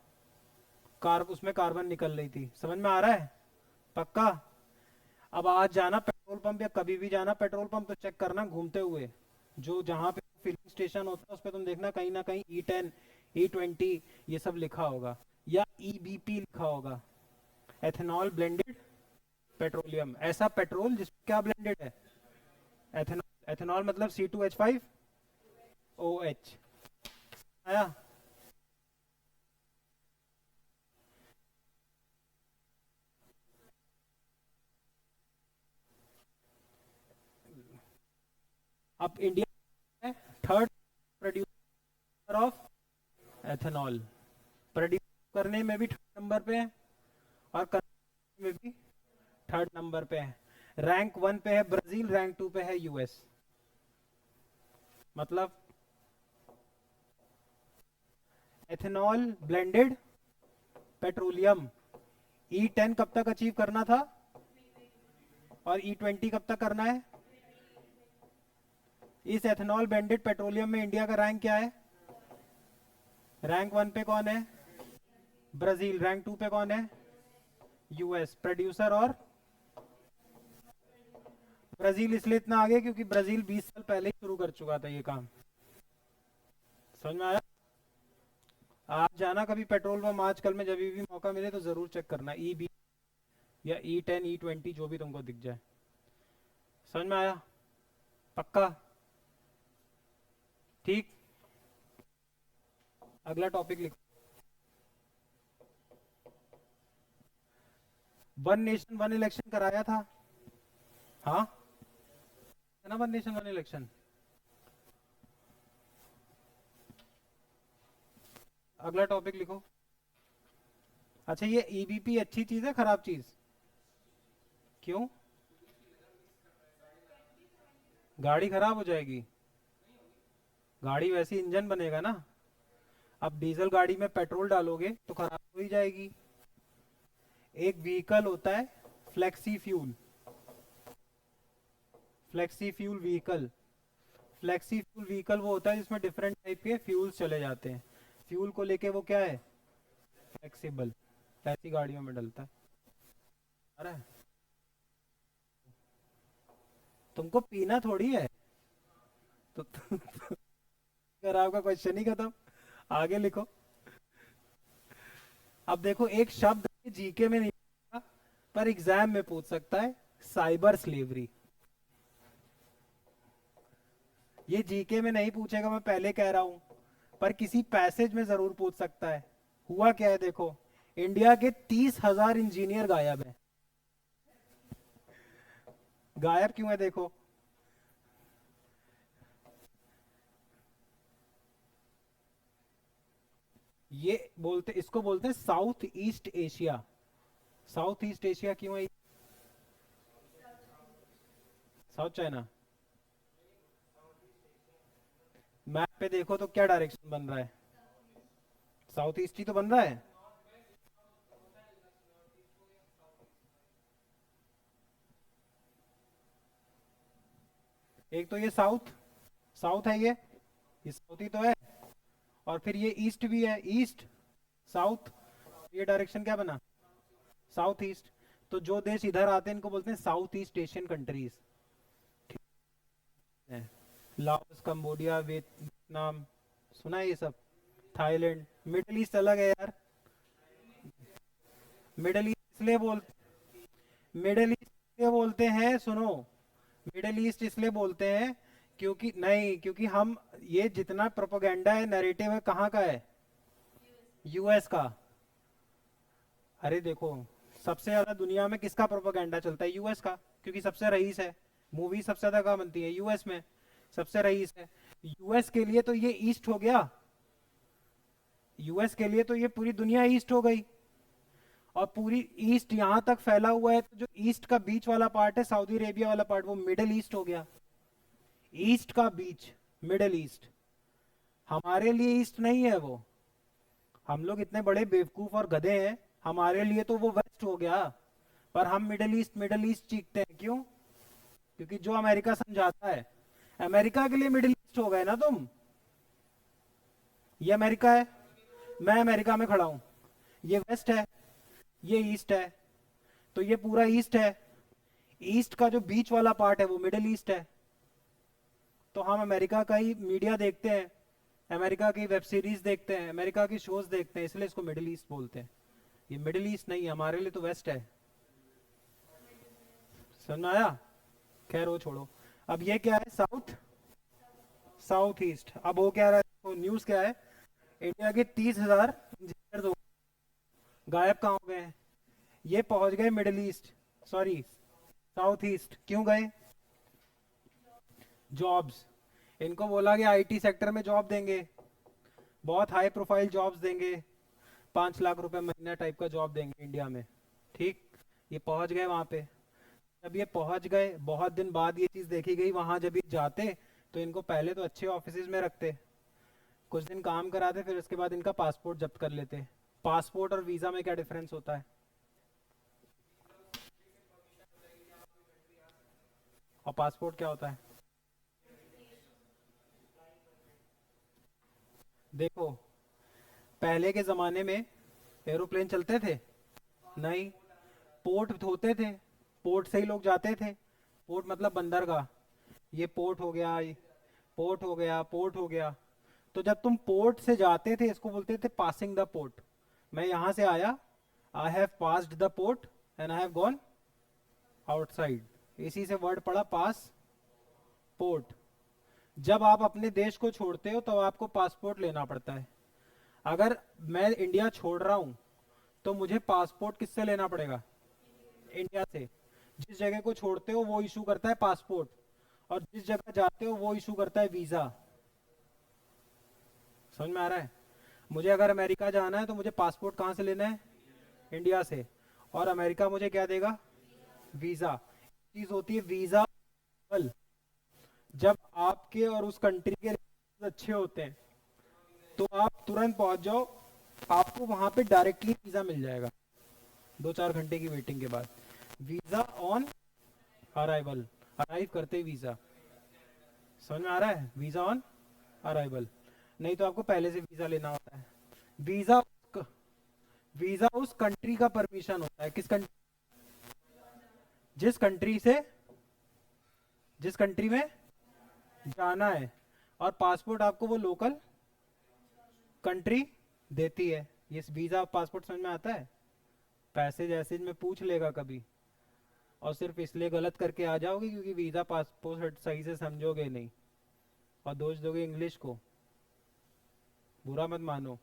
उसमें कार्बन निकल रही थी। समझ में आ रहा है? पक्का? अब आज जाना पेट्रोल पंप या कभी भी जाना पेट्रोल पंप तो चेक करना घूमते हुए, जो जहां पे फिलिंग स्टेशन होता है उस पे तुम देखना कहीं ना कहीं E10, E20 ये सब लिखा होगा, या ईबीपी लिखा होगा, एथेनॉल ब्लेंडेड पेट्रोलियम। ऐसा पेट्रोल जिसमें क्या ब्लेंडेड है? एथेनॉल। एथेनॉल मतलब C2H5OH। आया? अब इंडिया में third producer of ethanol. Produce करने में भी थर्ड नंबर पे है और करने में भी थर्ड नंबर पे है। रैंक 1 पे है ब्राजील, रैंक 2 पे है यूएस। मतलब एथेनॉल ब्लेंडेड पेट्रोलियम E10 कब तक अचीव करना था और E20 कब तक करना है? इस एथेनॉल ब्लेंडेड पेट्रोलियम में इंडिया का रैंक क्या है? रैंक 1 पे कौन है? ब्राजील। रैंक 2 पे कौन है? यूएस। प्रोड्यूसर और ब्राजील इसलिए इतना आगे क्योंकि ब्राजील 20 साल पहले ही शुरू कर चुका था ये काम। समझ में आया? आप जाना कभी पेट्रोल पंप आजकल में, जब भी मौका मिले तो जरूर चेक करना, E20 या E10, E20 जो भी तुमको दिख जाए। समझ में आया? पक्का? ठीक। अगला टॉपिक लिखो। वन नेशन वन इलेक्शन कराया था। हाँ, है ना, वन नेशन वन इलेक्शन। अगला टॉपिक लिखो। अच्छा, ये ईबीपी अच्छी चीज है खराब चीज? क्यों? गाड़ी खराब हो जाएगी? गाड़ी वैसे इंजन बनेगा ना। अब डीजल गाड़ी में पेट्रोल डालोगे तो खराब हो ही जाएगी। एक व्हीकल होता है flexi fuel. Flexi fuel vehicle. Flexi fuel vehicle वो होता है जिसमें डिफरेंट टाइप के फ्यूल्स चले जाते हैं। फ्यूल को लेके वो क्या है? फ्लेक्सिबल। ऐसी गाड़ियों में डलता है। अरे तुमको पीना थोड़ी है तो अगर आपका क्वेश्चन ही खत्म, आगे लिखो। अब देखो एक शब्द जीके में नहीं पूछा, पर एग्जाम में पूछ सकता है, साइबर स्लेवरी। ये जीके में नहीं पूछेगा, मैं पहले कह रहा हूं, पर किसी पैसेज में जरूर पूछ सकता है। हुआ क्या है देखो, इंडिया के 30,000 इंजीनियर गायब हैं। गायब क्यों है देखो, ये बोलते, इसको बोलते हैं south east Asia. South east Asia क्यों है? South China. मैप पे देखो तो क्या डायरेक्शन बन रहा है? साउथ ईस्ट ही तो बन रहा है। एक तो ये साउथ, साउथ है ये साउथ ही तो है। और फिर ये ईस्ट भी है, ईस्ट साउथ, ये डायरेक्शन क्या बना? South east. तो जो देश इधर आते हैं इनको बोलते हैं साउथ ईस्ट एशियन कंट्रीज। ठीक है, लाओस, कंबोडिया, वियतनाम, सुना है ये सब? थाईलैंड। मिडिल ईस्ट अलग है यार। मिडिल ईस्ट इसलिए बोल मिडिल ईस्ट इसलिए बोलते हैं, सुनो, मिडिल ईस्ट इसलिए बोलते हैं क्योंकि नहीं, क्योंकि हम, ये जितना प्रोपोगेंडा है, नैरेटिव है, कहाँ का है? यूएस का। अरे देखो, सबसे ज्यादा दुनिया में किसका प्रोपोगेंडा चलता है? यूएस का, क्योंकि सबसे रईस है। मूवी सबसे ज्यादा कहाँ बनती है? यूएस में। सबसे रईस है। यूएस के लिए तो ये ईस्ट हो गया, यूएस के लिए तो ये पूरी दुनिया ईस्ट हो गई। और पूरी ईस्ट यहां तक फैला हुआ है, तो जो ईस्ट का बीच वाला पार्ट है, सऊदी अरेबिया वाला पार्ट, वो मिडिल ईस्ट हो गया। ईस्ट का बीच, मिडिल ईस्ट। हमारे लिए ईस्ट नहीं है वो। हम लोग इतने बड़े बेवकूफ और गधे हैं, हमारे लिए तो वो वेस्ट हो गया। पर हम मिडिल ईस्ट चीखते हैं, क्यों? क्योंकि जो अमेरिका समझाता है, अमेरिका के लिए मिडिल ईस्ट हो गए ना तुम। ये अमेरिका है, मैं अमेरिका में खड़ा हूं, ये वेस्ट है, ये ईस्ट है, तो ये पूरा ईस्ट है। ईस्ट का जो बीच वाला पार्ट है वो मिडिल ईस्ट है। तो हम अमेरिका का ही मीडिया देखते हैं, अमेरिका की वेब सीरीज देखते हैं, अमेरिका की शोज देखते हैं, इसलिए इसको मिडिल ईस्ट बोलते हैं। ये मिडिल ईस्ट नहीं है, हमारे लिए तो वेस्ट है। समझ में आया? खैर वो छोड़ो। अब ये क्या है? South, south east. अब वो क्या रहा है तो न्यूज क्या है, इंडिया के 30,000 इंजीनियर तो गायब कहाँ हो गए हैं? ये पहुंच गए middle east, sorry south east. क्यों गए? जॉब्स। इनको बोला कि आईटी सेक्टर में जॉब देंगे, बहुत हाई प्रोफाइल जॉब्स देंगे, 5 लाख रुपए महीना टाइप का जॉब देंगे इंडिया में। ठीक, ये पहुंच गए वहां पे। जब ये पहुंच गए, बहुत दिन बाद ये चीज देखी गई, वहां जब ये जाते तो इनको पहले तो अच्छे ऑफिस में रखते, कुछ दिन काम कराते, फिर उसके बाद इनका पासपोर्ट जब्त कर लेते। पासपोर्ट और वीजा में क्या डिफरेंस होता है? और पासपोर्ट क्या होता है? देखो, पहले के जमाने में एरोप्लेन चलते थे? नहीं। पोर्ट होते थे, पोर्ट से ही लोग जाते थे। पोर्ट मतलब बंदरगाह। ये पोर्ट हो गया, ये पोर्ट हो गया, पोर्ट हो गया। तो जब तुम पोर्ट से जाते थे, इसको बोलते थे पासिंग द पोर्ट। मैं यहां से आया, I have passed the port and I have gone outside. इसी से वर्ड पड़ा पास पोर्ट। जब आप अपने देश को छोड़ते हो तो आपको पासपोर्ट लेना पड़ता है। अगर मैं इंडिया छोड़ रहा हूं तो मुझे पासपोर्ट किससे लेना पड़ेगा? इंडिया से। जिस जगह को छोड़ते हो वो इशू करता है पासपोर्ट, और जिस जगह जाते हो वो इशू करता है वीजा। समझ में आ रहा है? मुझे अगर अमेरिका जाना है तो मुझे पासपोर्ट कहाँ से लेना है? इंडिया से। और अमेरिका मुझे क्या देगा? वीजा। चीज होती है वीजा। जब आपके और उस कंट्री के relations अच्छे होते हैं तो आप तुरंत पहुंच जाओ, आपको वहां पे डायरेक्टली वीजा मिल जाएगा 2-4 घंटे की वेटिंग के बाद। वीजा ऑन अराइवल, अराइव करते ही वीजा। समझ में आ रहा है? Visa on arrival. नहीं तो आपको पहले से वीजा लेना होता है। वीजा, वीजा उस कंट्री का परमिशन होता है। किस कंट्री? जिस कंट्री से, जिस कंट्री में जाना है। और पासपोर्ट आपको वो लोकल कंट्री देती है। ये वीजा पासपोर्ट समझ में आता है? पैसे जैसे में पूछ लेगा कभी, और सिर्फ इसलिए गलत करके आ जाओगे क्योंकि वीजा पासपोर्ट सही से समझोगे नहीं और दोष दोगे इंग्लिश को। बुरा मत मानो।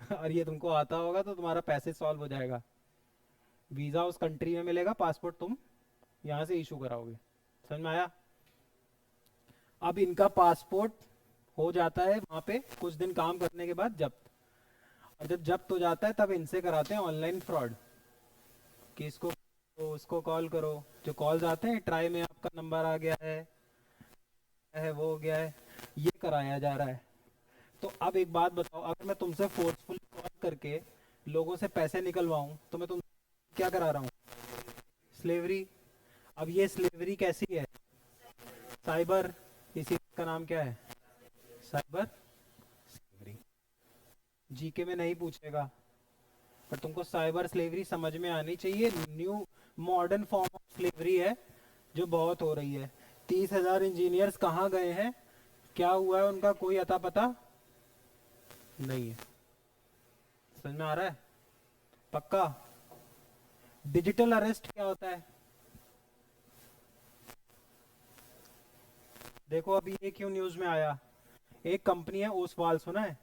और ये तुमको आता होगा तो तुम्हारा पैसे सॉल्व हो जाएगा। वीजा उस कंट्री में मिलेगा, पासपोर्ट तुम यहाँ से इशू कराओगे। समझ में आया? अब इनका पासपोर्ट हो जाता है वहां पे कुछ दिन काम करने के बाद जब्त, और जब जब्त हो जाता है तब इनसे कराते हैं ऑनलाइन फ्रॉड कि इसको तो उसको कॉल करो। जो कॉल्स आते हैं ट्राई में आपका नंबर आ गया है वो हो गया है, ये कराया जा रहा है। तो अब एक बात बताओ, अगर मैं तुमसे फोर्सफुल कॉल करके लोगों से पैसे निकलवाऊं तो मैं तुम क्या करा रहा हूँ? स्लेवरी। अब ये स्लेवरी कैसी है? साइबर। इसी का नाम क्या है? Cyber slavery. जीके में नहीं पूछेगा, पर तुमको साइबर स्लेवरी समझ में आनी चाहिए। New modern form of slavery है जो बहुत हो रही है। 30,000 इंजीनियर्स कहाँ गए हैं, क्या हुआ है उनका, कोई अता पता नहीं है। समझ में आ रहा है? पक्का? डिजिटल अरेस्ट क्या होता है? देखो अभी ये क्यों न्यूज में आया, एक कंपनी है ओसवाल, सुना है?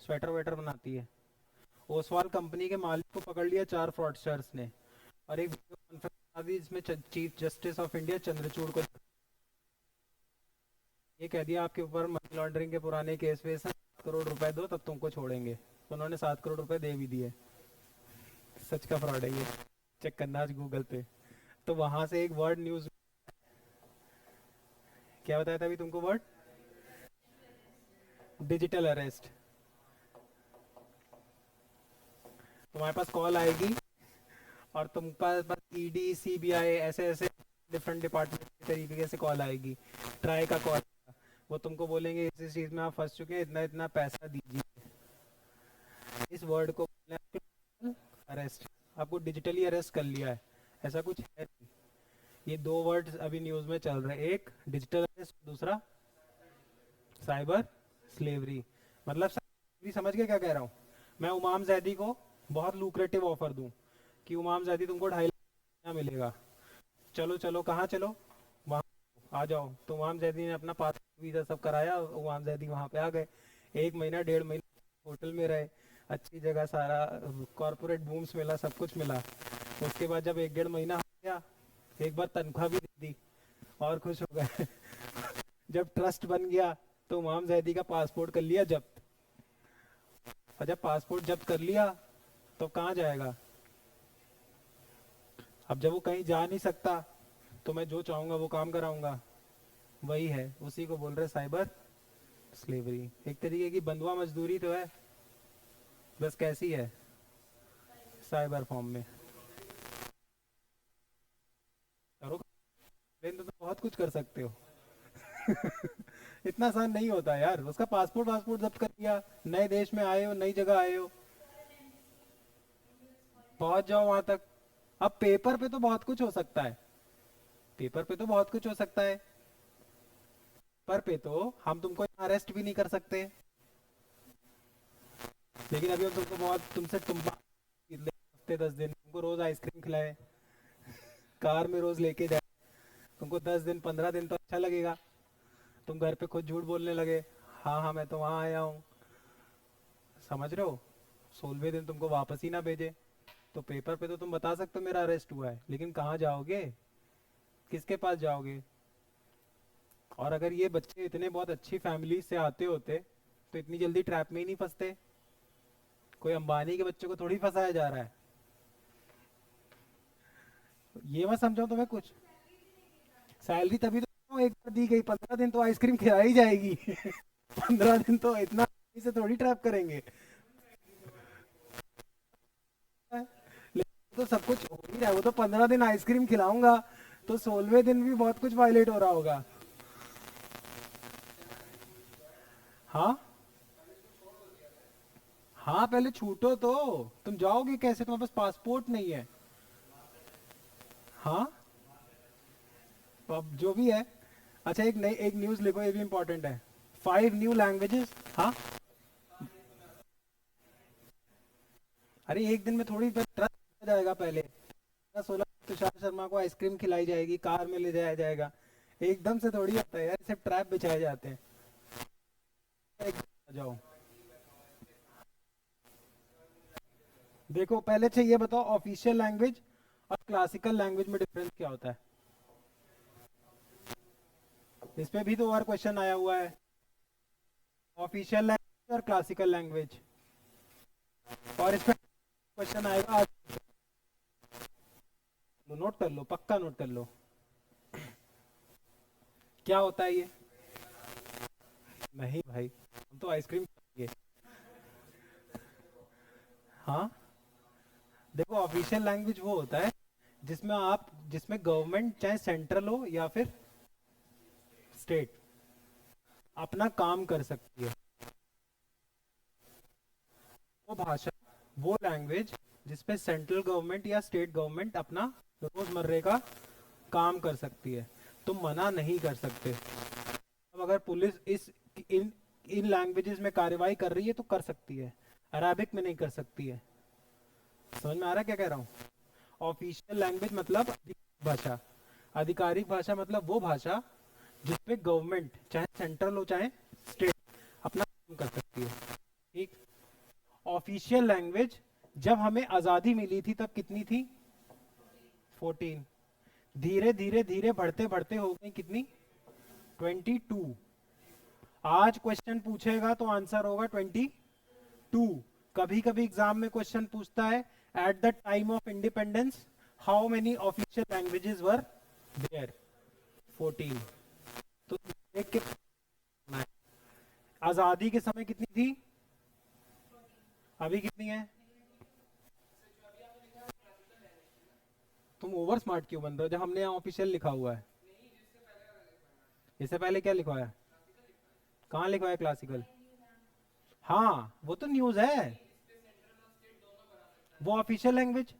स्वेटर वेटर बनाती है। ओसवाल कंपनी के मालिक को पकड़ लिया 4 फ्रॉडस्टर्स ने, और एक वीडियो कॉन्फ्रेंस आ गई जिसमें chief justice of India Chandrachud को ये कह दिया आपके ऊपर मनी लॉन्ड्रिंग के पुराने केस वेस हैं, 7 करोड़ रुपए दो तब तुमको छोड़ेंगे। तो उन्होंने 7 करोड़ रुपए दे भी दिए। सच का फ्रॉड है ये, चेक करना आज गूगल पे। तो वहां से एक वर्ड न्यूज, क्या बताया था अभी तुमको वर्ड? Digital arrest. तुम्हारे पास कॉल आएगी और तुम पास ईडी सीबीआई ऐसे ऐसे डिफरेंट डिपार्टमेंट के तरीके से कॉल आएगी। ट्राई का कॉल, वो तुमको बोलेंगे इस चीज में आप फंस चुके हैं, इतना इतना पैसा दीजिए। इस वर्ड को अरेस्ट, आपको डिजिटली अरेस्ट कर लिया है, ऐसा कुछ है नहीं। ये 2 वर्ड्स अभी न्यूज में चल रहे हैं, एक डिजिटल अरेस्ट, दूसरा साइबर स्लेवरी। मतलब स्लेवरी समझ के क्या कह रहा हूँ? मैं उमाम जैदी को बहुत लुक्रेटिव ऑफर दूं कि उमाम जैदी तुमको 2.5 लाख मिलेगा, चलो चलो, कहाँ चलो, वहाँ आ जाओ। तो उमाम जैदी ने अपना पासपोर्ट वीजा सब कराया, उमाम जैदी वहाँ पे आ गए। 1 महीना 1.5 महीना होटल में रहे, अच्छी जगह, सारा कॉर्पोरेट बूम्स मिला, सब कुछ मिला। उसके बाद जब 1-1.5 महीना हो गया, एक बार तनख्वाह भी दे दी और खुश हो गए। जब ट्रस्ट बन गया तो उमाम जैदी का पासपोर्ट कर लिया जब्त, और जब पासपोर्ट जब्त कर लिया तो कहाँ जाएगा? अब जब वो कहीं जा नहीं सकता तो मैं जो चाहूंगा वो काम कराऊंगा। वही है, उसी को बोल रहे साइबर स्लेवरी। एक तरीके की बंधुआ मजदूरी तो है, बस कैसी है? साइबर फॉर्म में। करो, तो बहुत कुछ कर सकते हो। इतना आसान नहीं होता यार। उसका पासपोर्ट वासपोर्ट जब्त कर लिया, नए देश में आए हो, नई जगह आए हो, पहुंच जाओ वहां तक। अब पेपर पे तो बहुत कुछ हो सकता है, पेपर पे तो बहुत कुछ हो सकता है, पर पे तो हम तुमको अरेस्ट भी नहीं कर सकते। लेकिन अभी हम तुमको बहुत, तुमसे तुम हफ्ते 10 दिन तुमको रोज आइसक्रीम खिलाए, कार में रोज लेके जाए, तुमको 10 दिन 15 दिन तो अच्छा लगेगा। तुम घर पे खुद झूठ बोलने लगे, हाँ हाँ मैं तो वहां आया हूँ, समझ रहे हो? 16वें दिन तुमको वापस ही ना भेजे, तो पेपर पे तो तुम बता सकते हो मेरा अरेस्ट हुआ है, लेकिन कहाँ जाओगे, किसके पास जाओगे? और अगर ये बच्चे इतने बहुत अच्छी फैमिली से आते होते तो इतनी जल्दी ट्रैप में ही नहीं फंसते। कोई अंबानी के बच्चे को थोड़ी फंसाया जा रहा है। ये मत समझो तुम्हें कुछ। सैलरी तभी तो एक बार दी गई, 15 दिन तो आइसक्रीम खिलाई जाएगी। 15 दिन तो इतना से थोड़ी ट्रैप करेंगे। लेकिन तो सब कुछ हो ही रहा है, वो तो 15 दिन आइसक्रीम खिलाऊंगा, तो 16वें दिन भी बहुत कुछ वायलेट हो रहा होगा। हाँ हाँ, पहले छूटो तो। तुम जाओगे कैसे, तुम्हारे पास पासपोर्ट नहीं है? हाँ, तो अब जो भी है, अच्छा एक न्यूज लिखो, ये भी इंपॉर्टेंट है। 5 न्यू लैंग्वेजेस। हाँ, अरे एक दिन में थोड़ी ट्रस्ट हो जाएगा। पहले 16 तुषार शर्मा को आइसक्रीम खिलाई जाएगी, कार में ले जाया जाएगा, एकदम से थोड़ी होता है यार, सिर्फ ट्रैप बिछाए जाते हैं। आ जाओ, देखो पहले से ये बताओ, ऑफिशियल लैंग्वेज और क्लासिकल लैंग्वेज में डिफरेंस क्या होता है? इस पे भी तो और क्वेश्चन आया हुआ है, ऑफिशियल लैंग्वेज और क्लासिकल लैंग्वेज। और इस पे क्वेश्चन आएगा आज, नोट कर लो, पक्का नोट कर लो। क्या होता है ये? नहीं भाई, हम तो आइसक्रीम खाएंगे। हाँ, देखो ऑफिशियल लैंग्वेज वो होता है जिसमें गवर्नमेंट चाहे सेंट्रल हो या फिर स्टेट अपना काम कर सकती है। वो भाषा, वो लैंग्वेज जिसपे सेंट्रल गवर्नमेंट या स्टेट गवर्नमेंट अपना रोजमर्रे का काम कर सकती है, तुम मना नहीं कर सकते। अब अगर पुलिस इस इन इन लैंग्वेजेस में कार्रवाई कर रही है तो कर सकती है, अराबिक में नहीं कर सकती है। समझ में आ रहा है क्या कह रहा हूँ? ऑफिशियल लैंग्वेज मतलब आधिकारिक भाषा, आधिकारिक भाषा मतलब वो भाषा जिसपे गवर्नमेंट चाहे सेंट्रल हो चाहे स्टेट अपना काम कर सकती है। ठीक। ऑफिशियल लैंग्वेज जब हमें आजादी मिली थी तब कितनी थी? 14। धीरे धीरे धीरे बढ़ते बढ़ते हो गई कितनी? 22। आज क्वेश्चन पूछेगा तो आंसर होगा 22। कभी कभी एग्जाम में क्वेश्चन पूछता है, at the time of independence how many official languages were there? 14। तो देख के आजादी के समय कितनी थी, अभी कितनी है? तुम ओवर स्मार्ट क्यों बन रहे हो जब हमने यहाँ ऑफिशियल लिखा हुआ है? इससे पहले क्या लिखवाया? कहाँ लिखवाया क्लासिकल? हाँ वो तो न्यूज है, वो official language.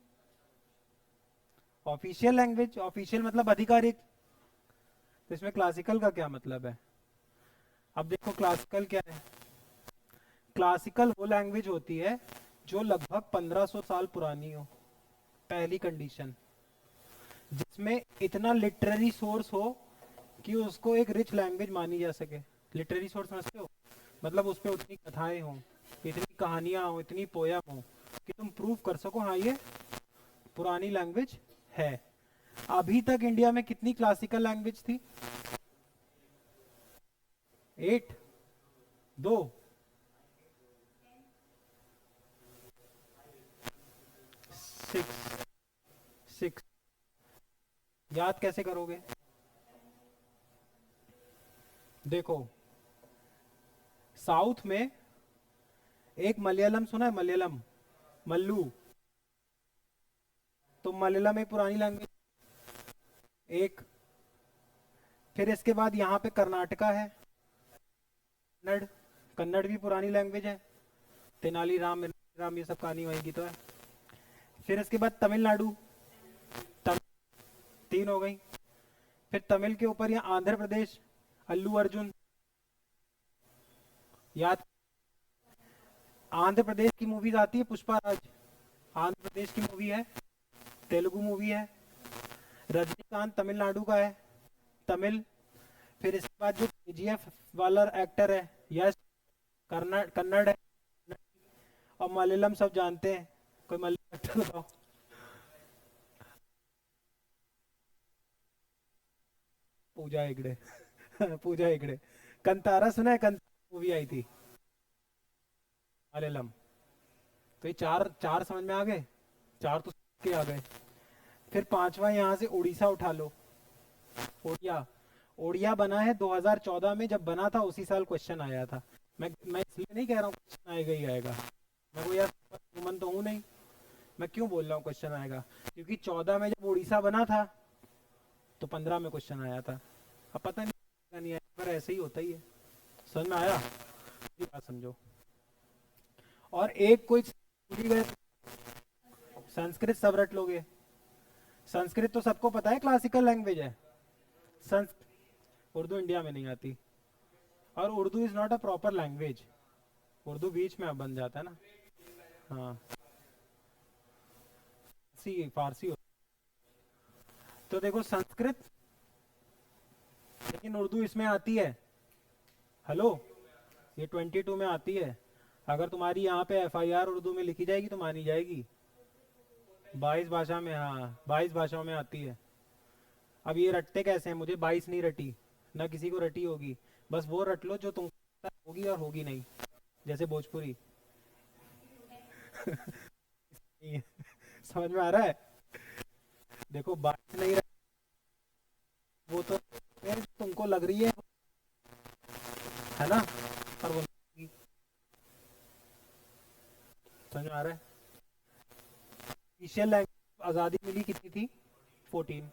Official language, official मतलब आधिकारिक। तो इसमें क्लासिकल का क्या मतलब है? अब देखो क्लासिकल क्या है। क्लासिकल वो लैंग्वेज होती है जो लगभग 1500 साल पुरानी हो, पहली कंडीशन। जिसमें इतना लिटरेरी सोर्स हो कि उसको एक रिच लैंग्वेज मानी जा सके। लिटरेरी सोर्स समझते हो? मतलब उस पर उतनी कथाएं हो, इतनी कहानियां हो, इतनी पोयम हो कि तुम प्रूव कर सको हाँ ये पुरानी लैंग्वेज है। अभी तक इंडिया में कितनी क्लासिकल लैंग्वेज थी? 8? 2? 6? 6? याद कैसे करोगे? देखो साउथ में एक मलयालम सुना है, मलयालम, मल्लू। तो मलयालम एक पुरानी लैंग्वेज, एक। फिर इसके बाद यहाँ पे कर्नाटका है, कन्नड़। कन्नड़ भी पुरानी लैंग्वेज है, तेनाली राम राम ये सब कहानी वहीं की तो है। फिर इसके बाद तमिलनाडु, तम, 3 हो गई। फिर तमिल के ऊपर यहाँ आंध्र प्रदेश, अल्लू अर्जुन। याद, आंध्र प्रदेश की मूवीज आती है, पुष्पा राज आंध्र प्रदेश की मूवी है, तेलुगु मूवी है। रजनीकांत तमिलनाडु का है, तमिल। फिर इसके बाद जो केजीएफ वाला एक्टर है, यश, कन्नड़, कन्नड़ है। और मलयालम सब जानते हैं, कोई मलयालम एक्टर बताओ। पूजा हेगड़े। पूजा हेगड़े। कंतारा सुना है? कंतारा मूवी आई थी, मलयालम। तो ये चार चार समझ में आ गए, चार तो के आ गए। फिर पांचवा यहाँ से उड़ीसा उठा लो, ओडिया। ओडिया बना है 2014 में, जब बना था उसी साल क्वेश्चन आया था। मैं इसलिए नहीं कह रहा हूँ क्वेश्चन आएगा ही आएगा, मैं कोई यार ह्यूमन तो हूँ नहीं। मैं क्यों बोल रहा हूँ क्वेश्चन आएगा? क्योंकि 14 में जब उड़ीसा बना था तो 15 में क्वेश्चन आया था। अब पता नहीं आया, पर ऐसे ही होता ही है। समझ में आया? ये बात समझो। और एक कोई भूल ही गए, संस्कृत सब रट लोगे। संस्कृत तो सबको पता है क्लासिकल लैंग्वेज है। संस उर्दू इंडिया में नहीं आती, और Urdu is not a proper language. Urdu बीच में अब बन जाता है ना। हाँ, सी फारसी तो देखो संस्कृत, लेकिन उर्दू इसमें आती है। हेलो, ये 22 में आती है। अगर तुम्हारी यहाँ पे एफआईआर उर्दू में लिखी जाएगी तो मानी जाएगी। 22 भाषा में, हाँ 22 भाषाओं में आती है। अब ये रटते कैसे हैं, मुझे 22 नहीं रटी, ना किसी को रटी होगी। बस वो रट लो जो तुमको पता होगी और होगी नहीं, जैसे भोजपुरी। नहीं है। समझ में आ रहा है? देखो 22 नहीं रटी, वो तो फिर जो तुमको लग रही है ना, और वो नहीं। समझ में आ रहा है? ऑफिशियल लैंग्वेज आज़ादी मिली कितनी थी? 14।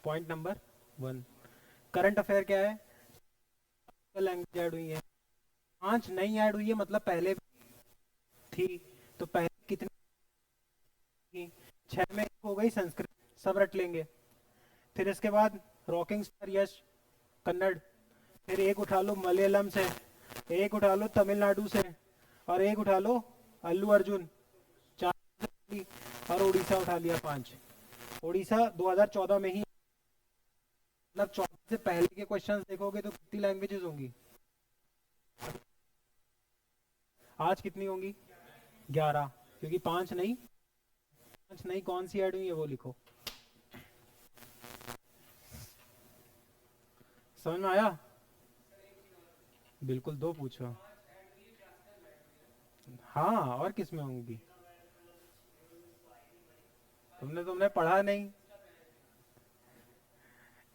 Point number 1। करंट अफेयर क्या है? लैंग्वेज ऐड हुई है, 5 नई ऐड हुई है, मतलब पहले भी थी। तो पहले कितनी थी? 6 में एक हो गई संस्कृत, सब रट लेंगे। फिर इसके बाद रॉकिंग स्टार यश, कन्नड़। फिर एक उठा लो मलयालम से, एक उठा लो तमिलनाडु से, और एक उठा लो अल्लू अर्जुन, 4। और उड़ीसा उठा लिया 5। उड़ीसा 2014 में ही, मतलब 14 से पहले के क्वेश्चंस देखोगे तो कितनी लैंग्वेजेस होंगी? आज कितनी होंगी? 11, क्योंकि 5 नहीं। 5 नहीं कौन सी ऐड हुई है वो लिखो। समझ में आया? बिल्कुल, 2 पूछो। हाँ, और किस में होंगी? तुमने तुमने पढ़ा नहीं?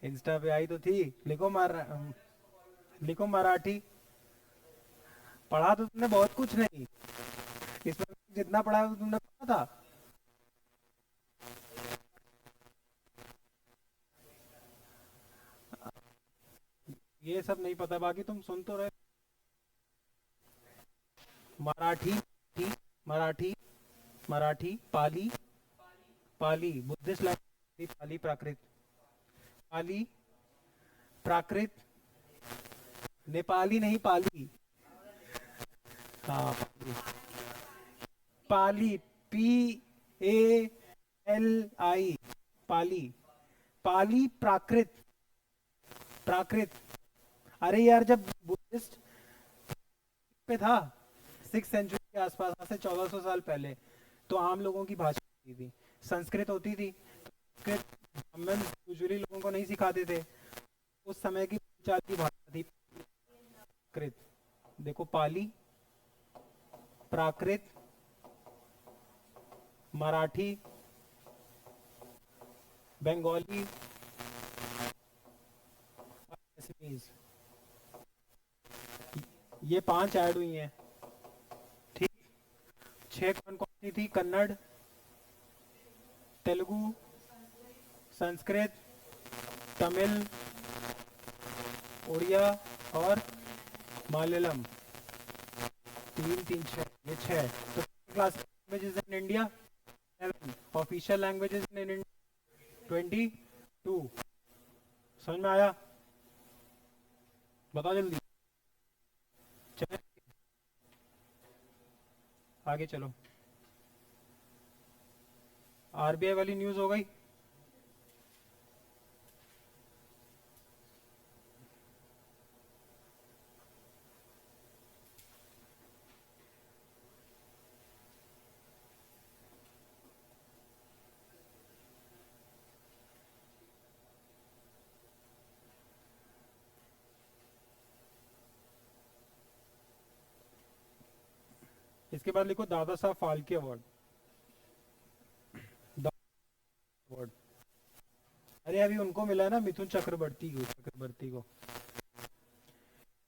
इंस्टा पे आई तो थी। लिखो लिखो मराठी। पढ़ा तो तुमने बहुत कुछ नहीं, इसमें जितना पढ़ा है वो तुमने पढ़ा था। ये सब नहीं पता, बाकी तुम सुन तो रहे। मराठी, मराठी, मराठी, मराठी, पाली, पाली बुद्धिस्ट लैंग्वेज, पाली प्राकृत, पाली प्राकृत, नेपाली नहीं पाली। हाँ पाली, पाली, पी ए एल आई, पाली, पाली प्राकृत, प्राकृत। अरे यार, जब बुद्धिस्ट पे था 6th सेंचुरी के आसपास, आज से 1400 साल पहले, तो आम लोगों की भाषा होती थी, संस्कृत होती थी। संस्कृत ब्राह्मण यूजुअली लोगों को नहीं सिखाते थे, उस समय की चाल की भाषा थी संस्कृत। देखो पाली, प्राकृत, मराठी, बंगाली, असमीज, ये 5 ऐड हुई हैं। ठीक। 6 कौन कौन सी थी? कन्नड़, तेलुगु, संस्कृत, तमिल, उड़िया और मलयालम। 3 3 6, ये 6। तो class languages in India 7, official languages in India 22। समझ में आया? बताओ जल्दी। चले आगे चलो। आरबीआई वाली न्यूज़ हो गई। इसके बाद लिखो दादा साहब फाल्के अवार्ड। अवार्ड, अरे अभी उनको मिला है ना, मिथुन चक्रवर्ती को।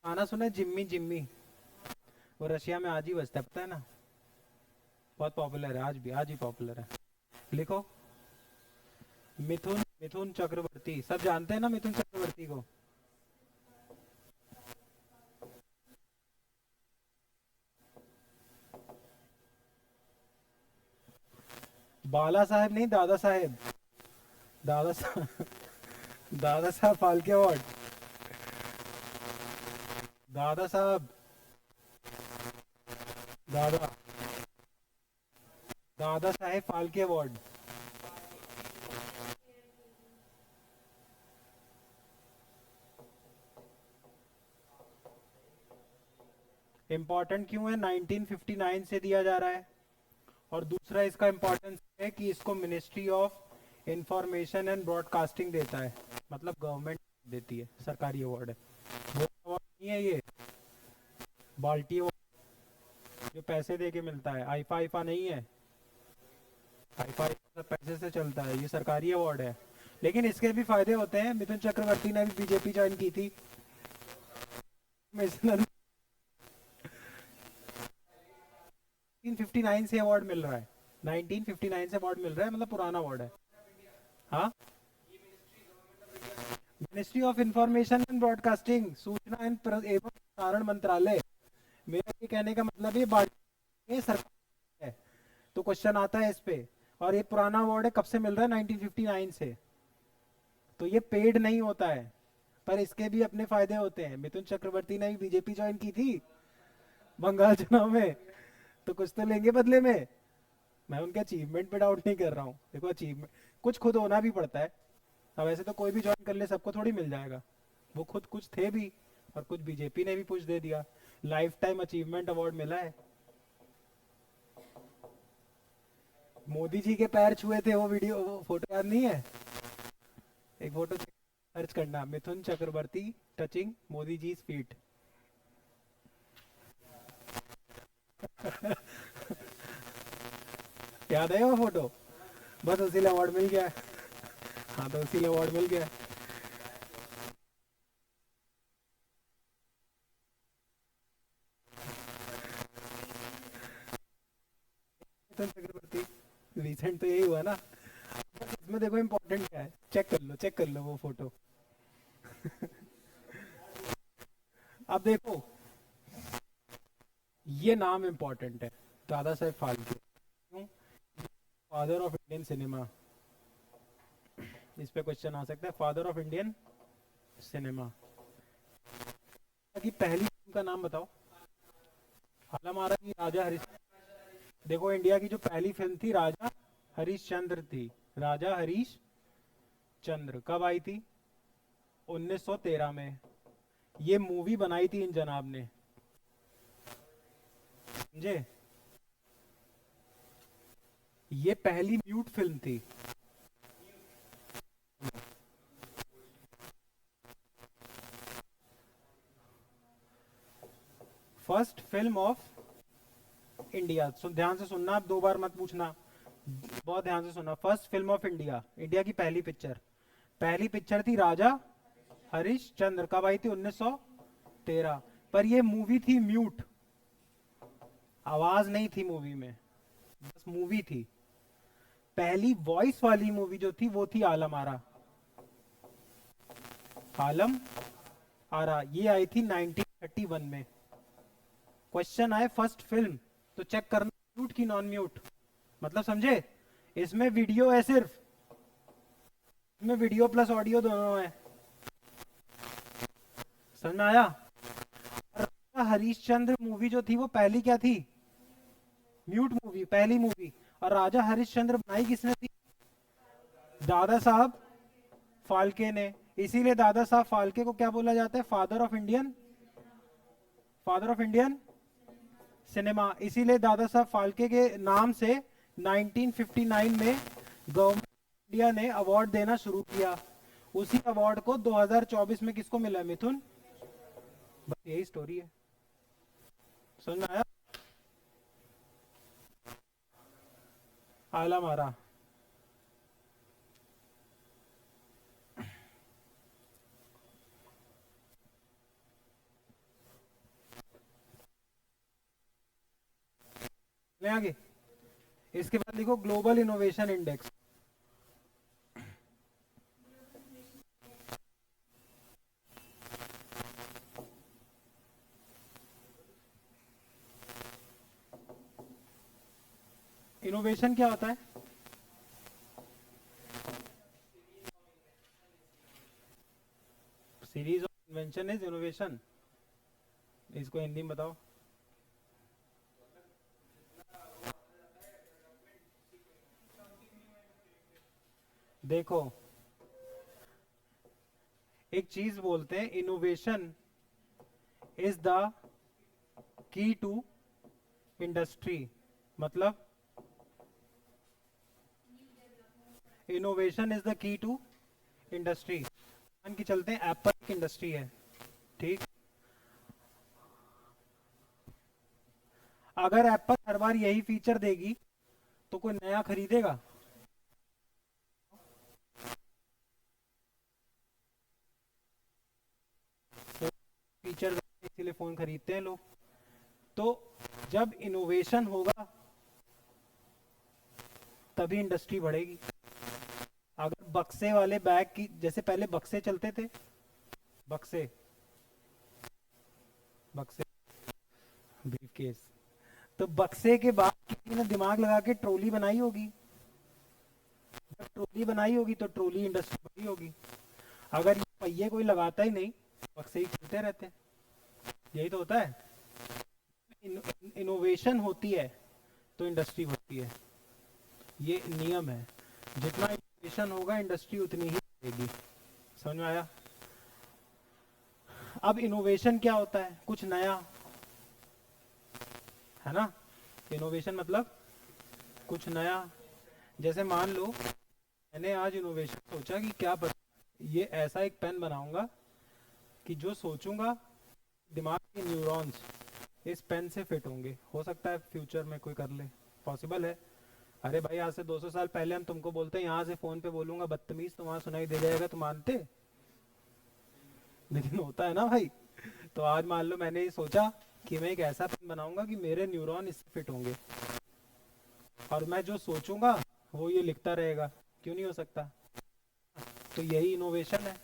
गाना सुना है जिम्मी जिम्मी? वो रशिया में आज ही बजता है, पता है ना? बहुत पॉपुलर है, आज भी पॉपुलर है। लिखो मिथुन मिथुन चक्रवर्ती, सब जानते हैं ना मिथुन चक्रवर्ती को? बाला साहेब नहीं, दादा साहेब। दादा साहब दादा साहब फाल्के अवार्ड, दादा साहब, दादा दादा साहेब फाल्के अवार्ड। इंपॉर्टेंट क्यों है? 1959 से दिया जा रहा है। और दूसरा इसका इंपॉर्टेंस है कि इसको ministry of information and broadcasting देता है, मतलब गवर्नमेंट देती है, सरकारी अवार्ड है। वो अवार्ड नहीं है ये बाल्टी अवार्ड जो पैसे दे के मिलता है, आईफा आईफा नहीं है। आईफा मतलब पैसे से चलता है, ये सरकारी अवार्ड है। लेकिन इसके भी फायदे होते हैं। मिथुन चक्रवर्ती ने भी बीजेपी ज्वाइन की थी। 1959 से अवार्ड मिल रहा है, 1959 से अवार्ड मिल रहा है, मतलब पुराना अवार्ड है। हाँ, ministry of information and broadcasting, सूचना एवं प्रसारण मंत्रालय। मेरा ये कहने का मतलब ये सरकार है, तो क्वेश्चन आता है इस पे। और ये पुराना अवार्ड है, कब से मिल रहा है? 1959 से। तो ये पेड नहीं होता है, पर इसके भी अपने फायदे होते हैं। मिथुन चक्रवर्ती ने भी बीजेपी ज्वाइन की थी बंगाल चुनाव में, तो कुछ तो लेंगे बदले में। मैं उनके अचीवमेंट पे डाउट नहीं कर रहा हूँ, देखो अचीवमेंट कुछ खुद होना भी पड़ता है। अब ऐसे तो कोई भी ज्वाइन कर ले, सबको थोड़ी मिल जाएगा। वो खुद कुछ थे भी, और कुछ बीजेपी ने भी पुश दे दिया। लाइफ टाइम अचीवमेंट अवार्ड मिला है। मोदी जी के पैर छुए थे, वो वीडियो, वो फोटो याद नहीं है? एक फोटो सर्च करना, मिथुन चक्रवर्ती टचिंग मोदी जी फीट। याद है वो फोटो? बस उसी अवार्ड मिल गया। हाँ, तो उसी अवार्ड मिल गया। मिथुन चक्रवर्ती रिसेंट तो यही हुआ ना। इसमें देखो इम्पोर्टेंट क्या है, चेक कर लो वो फोटो। अब देखो, ये नाम इम्पोर्टेंट है, दादा साहेब फाल्के। क्यों? Father of Indian cinema. इस पे क्वेश्चन आ सकता है, फादर ऑफ इंडियन सिनेमा की पहली फिल्म का नाम बताओ। आलम आरा की राजा हरीश। देखो, इंडिया की जो पहली फिल्म थी राजा हरीशचंद्र थी। राजा हरीश चंद्र कब आई थी? 1913 में। ये मूवी बनाई थी इन जनाब ने, समझे? ये पहली म्यूट फिल्म थी। First film of India. ध्यान से सुनना, आप दो बार मत पूछना, बहुत ध्यान से सुनना। First film of India, India की पहली पिक्चर। पहली पिक्चर थी राजा हरिश्चंद्र, कब आई थी? 1913। पर ये मूवी थी म्यूट, आवाज नहीं थी मूवी में, बस मूवी थी। पहली वॉइस वाली मूवी जो थी वो थी आलम आरा। आलम आरा ये आई थी 1931 में। क्वेश्चन आए फर्स्ट फिल्म, तो चेक करना म्यूट की नॉन म्यूट, मतलब समझे? इसमें वीडियो है सिर्फ, इसमें वीडियो प्लस ऑडियो दोनों है। समझ में आया? हरिश्चंद्र मूवी जो थी वो पहली क्या थी? म्यूट मूवी, पहली मूवी। और राजा हरिश्चंद्र बनाई किसने थी? दादा साहब फाल्के ने। इसीलिए दादा साहब फाल्के को क्या बोला जाता है? Father of Indian cinema. इसीलिए दादा साहब फाल्के के नाम से 1959 में गवर्नमेंट इंडिया ने अवार्ड देना शुरू किया। उसी अवार्ड को 2024 में किसको मिला है? मिथुन। बस यही स्टोरी है, समझ में आया? आला मारा। ले आगे, इसके बाद लिखो ग्लोबल इनोवेशन इंडेक्स। इनोवेशन क्या होता है? Series of invention is innovation. इसको हिंदी में बताओ। देखो, एक चीज बोलते हैं innovation is the key to industry. मतलब innovation is the key to industry. मान के चलते हैं एप्पल की इंडस्ट्री है, ठीक। अगर एप्पल हर बार यही फीचर देगी तो कोई नया खरीदेगा? फीचर इसीलिए फोन खरीदते हैं लोग। तो जब इनोवेशन होगा तभी इंडस्ट्री बढ़ेगी। अगर बक्से वाले बैग की, जैसे पहले बक्से चलते थे, बक्से बक्से ब्रीफकेस, तो बक्से के बाद किसी ने दिमाग लगा के ट्रॉली बनाई होगी। जब ट्रॉली बनाई होगी तो ट्रॉली इंडस्ट्री बढ़ी होगी। अगर ये पहिए कोई लगाता ही नहीं, बक्से ही चलते रहते। यही तो होता है। इनोवेशन होती है तो इंडस्ट्री बढ़ती है, ये नियम है। जितना इनोवेशन होगा इंडस्ट्री उतनी ही बढ़ेगी। समझ में आया? अब इनोवेशन क्या होता है? कुछ नया, है ना। इनोवेशन मतलब कुछ नया। जैसे मान लो मैंने आज इनोवेशन सोचा कि क्या पता ये ऐसा एक पेन बनाऊंगा कि जो सोचूंगा दिमाग के न्यूरॉन्स इस पेन से फिट होंगे। हो सकता है फ्यूचर में कोई कर ले, पॉसिबल है। अरे भाई, आज से 200 साल पहले हम तुमको बोलते हैं यहाँ से फोन पे बोलूंगा बदतमीज, तो वहां सुनाई दे जाएगा, तो मानते? लेकिन होता है ना भाई। तो आज मान लो मैंने ये सोचा कि मैं एक ऐसा पेन बनाऊंगा कि मेरे न्यूरॉन इससे फिट होंगे, और मैं जो सोचूंगा वो ये लिखता रहेगा। क्यों नहीं हो सकता? तो यही इनोवेशन है।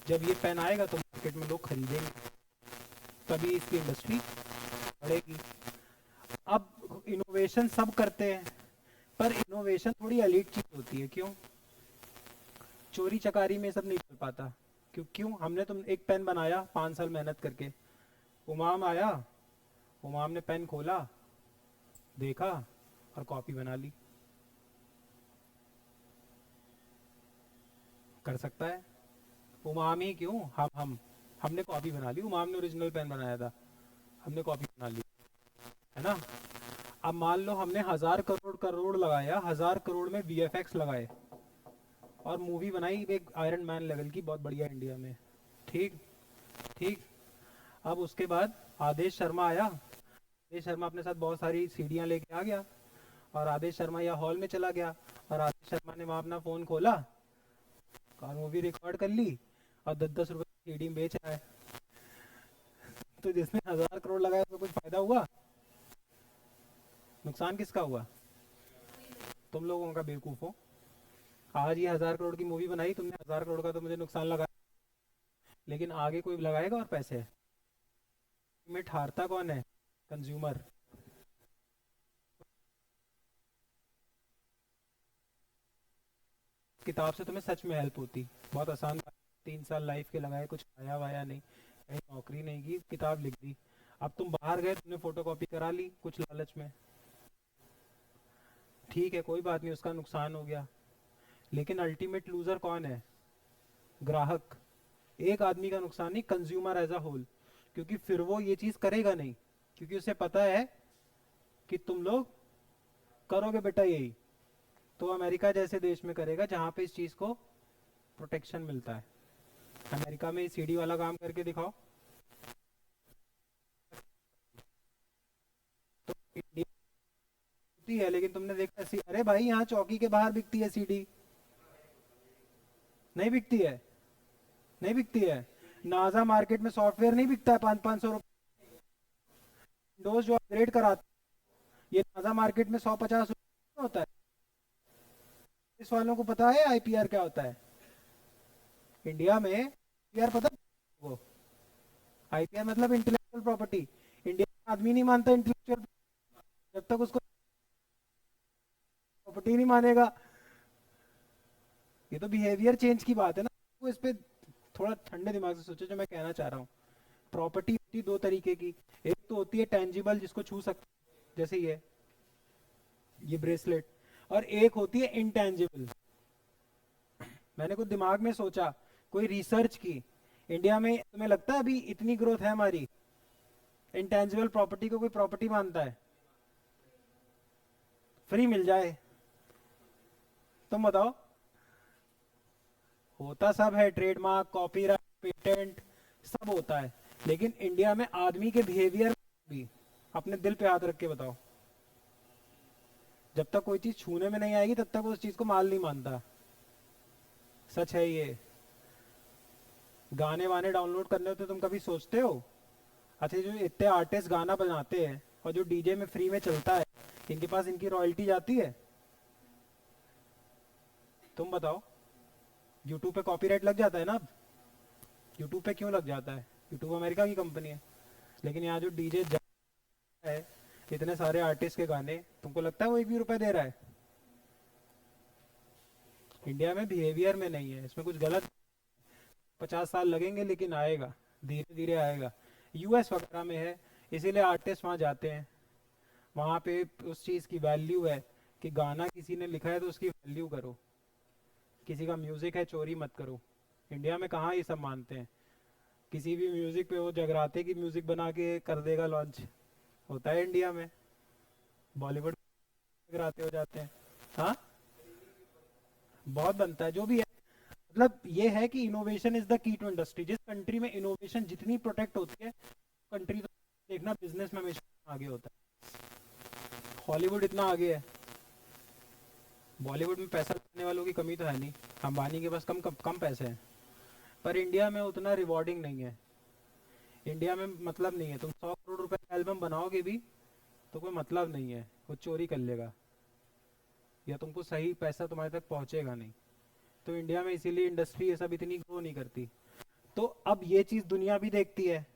जब ये पेन आएगा तो मार्केट में लोग खरीदेंगे, तभी इसकी इंडस्ट्री बढ़ेगी। अब इनोवेशन सब करते हैं, पर इनोवेशन थोड़ी एलीट चीज होती है। क्यों? चोरी चकारी में सब नहीं चल पाता। क्यों? हमने तुम एक पेन बनाया 5 साल मेहनत करके, उमाम आया, उमाम ने पेन खोला, देखा और कॉपी बना ली। कर सकता है? उमाम ही क्यों, हमने कॉपी बना ली। उमाम ने ओरिजिनल पेन बनाया था, हमने कॉपी बना ली, है ना। अब मान लो हमने 1000 करोड़ करोड़ लगाया, 1000 करोड़ में वीएफएक्स लगाए और मूवी बनाई एक आयरन मैन लेवल की, बहुत बढ़िया, इंडिया में। ठीक ठीक। अब उसके बाद आदेश शर्मा आया। आदेश शर्मा अपने साथ बहुत सारी सीढ़ियाँ लेके आ गया, और आदेश शर्मा या हॉल में चला गया, और आदेश शर्मा ने वहाँ अपना फ़ोन खोला और मूवी रिकॉर्ड कर ली, और 10-10 रुपए सीडी में बेच रहा है। तो जिसने 1000 करोड़ लगाया उसको कुछ फायदा हुआ? नुकसान किसका हुआ? तुम लोगों का, बेवकूफ हो। आज ये 1000 करोड़ की मूवी बनाई तुमने, 1000 करोड़ का तो मुझे नुकसान लगा, लेकिन आगे कोई लगाएगा और पैसे में हारता कौन है? कंज्यूमर। किताब से तुम्हें सच में हेल्प होती, बहुत आसान बात। 3 साल लाइफ के लगाए, कुछ आया वाया नहीं, कहीं नौकरी नहीं की, किताब लिख दी। अब तुम बाहर गए, तुमने फोटो कॉपी करा ली कुछ लालच में, ठीक है, कोई बात नहीं, उसका नुकसान हो गया। लेकिन अल्टीमेट लूजर कौन है? ग्राहक। एक आदमी का नुकसान नहीं, कंज्यूमर एज अ होल। क्योंकि फिर वो ये चीज करेगा नहीं, क्योंकि उसे पता है कि तुम लोग करोगे बेटा यही, तो अमेरिका जैसे देश में करेगा जहां पे इस चीज को प्रोटेक्शन मिलता है। अमेरिका में सीडी वाला काम करके दिखाओ। तो इंडिया होती है, लेकिन तुमने देखा अरे भाई यहाँ चौकी के बाहर बिकती है सीडी, नहीं बिकती है, नहीं बिकती है। नाजा मार्केट में सॉफ्टवेयर नहीं बिकता है 500-500 रुपए। विंडोज जो अपग्रेड कराते हैं, ये नाजा मार्केट में 150 रुपए होता है। इस वालों को पता है आईपीआर क्या होता है? इंडिया में आईपीआर पता है वो? आईपीआर मतलब इंटेलेक्चुअल प्रॉपर्टी। इंडिया में आदमी नहीं मानता इंटेलेक्चुअल, जब तक उसको प्रॉपर्टी नहीं मानेगा। ये तो बिहेवियर चेंज की बात है ना, वो इस पे थोड़ा ठंडे दिमाग से सोचो जो मैं कहना चाह रहा हूँ। प्रॉपर्टी होती है दो तरीके की, एक तो होती है टेंजिबल जिसको छू सकते, जैसे ये ब्रेसलेट, और एक होती है इंटेंजिबल। मैंने कुछ दिमाग में सोचा, कोई रिसर्च की, इंडिया में तुम्हें लगता है अभी इतनी ग्रोथ है हमारी, इंटेंजिबल प्रॉपर्टी को कोई प्रॉपर्टी मानता है? फ्री मिल जाए, तुम बताओ। होता सब है, ट्रेडमार्क, कॉपीराइट, पेटेंट, सब होता है, लेकिन इंडिया में आदमी के बिहेवियर भी, अपने दिल पे हाथ रख के बताओ, जब तक कोई चीज छूने में नहीं आएगी तब तक उस चीज को माल नहीं मानता। सच है ये। गाने वाने डाउनलोड करने होते तुम कभी सोचते हो? अच्छा, जो इतने आर्टिस्ट गाना बनाते हैं और जो डीजे में फ्री में चलता है, इनके पास इनकी रॉयल्टी जाती है? तुम बताओ। यूट्यूब पे कॉपीराइट लग जाता है ना अब। यूट्यूब पे क्यों लग जाता है? यूट्यूब अमेरिका की कंपनी है, लेकिन यहाँ जो डीजे है, इतने सारे आर्टिस्ट के गाने, तुमको लगता है वो एक भी रुपए दे रहा है? इंडिया में बिहेवियर में नहीं है, इसमें कुछ गलत। 50 साल लगेंगे लेकिन आएगा, धीरे धीरे आएगा। यूएस वगैरह में है, इसीलिए आर्टिस्ट वहाँ जाते हैं। वहाँ पे उस चीज़ की वैल्यू है कि गाना किसी ने लिखा है तो उसकी वैल्यू करो, किसी का म्यूजिक है चोरी मत करो। इंडिया में कहाँ ये सब मानते हैं? किसी भी म्यूजिक पे वो जगराते की म्यूजिक बना के कर देगा लॉन्च, होता है इंडिया में। बॉलीवुड जगराते हो जाते हैं। हाँ, बहुत बनता है जो भी है। मतलब ये है कि innovation is the key to industry. जिस कंट्री में इनोवेशन जितनी प्रोटेक्ट होती है, कंट्री तो देखना बिजनेस में हमेशा आगे होता है। हॉलीवुड इतना आगे है, बॉलीवुड में पैसा लगाने वालों की कमी तो है नहीं, अंबानी के पास कम कम कम पैसे हैं, पर इंडिया में उतना रिवॉर्डिंग नहीं है। इंडिया में मतलब नहीं है, तुम 100 करोड़ रुपए का एल्बम बनाओगे भी तो कोई मतलब नहीं है, वो चोरी कर लेगा या तुमको सही पैसा तुम्हारे तक पहुंचेगा नहीं। तो इंडिया में इसीलिए इंडस्ट्री ये सब इतनी ग्रो नहीं करती। तो अब ये चीज दुनिया भी देखती है,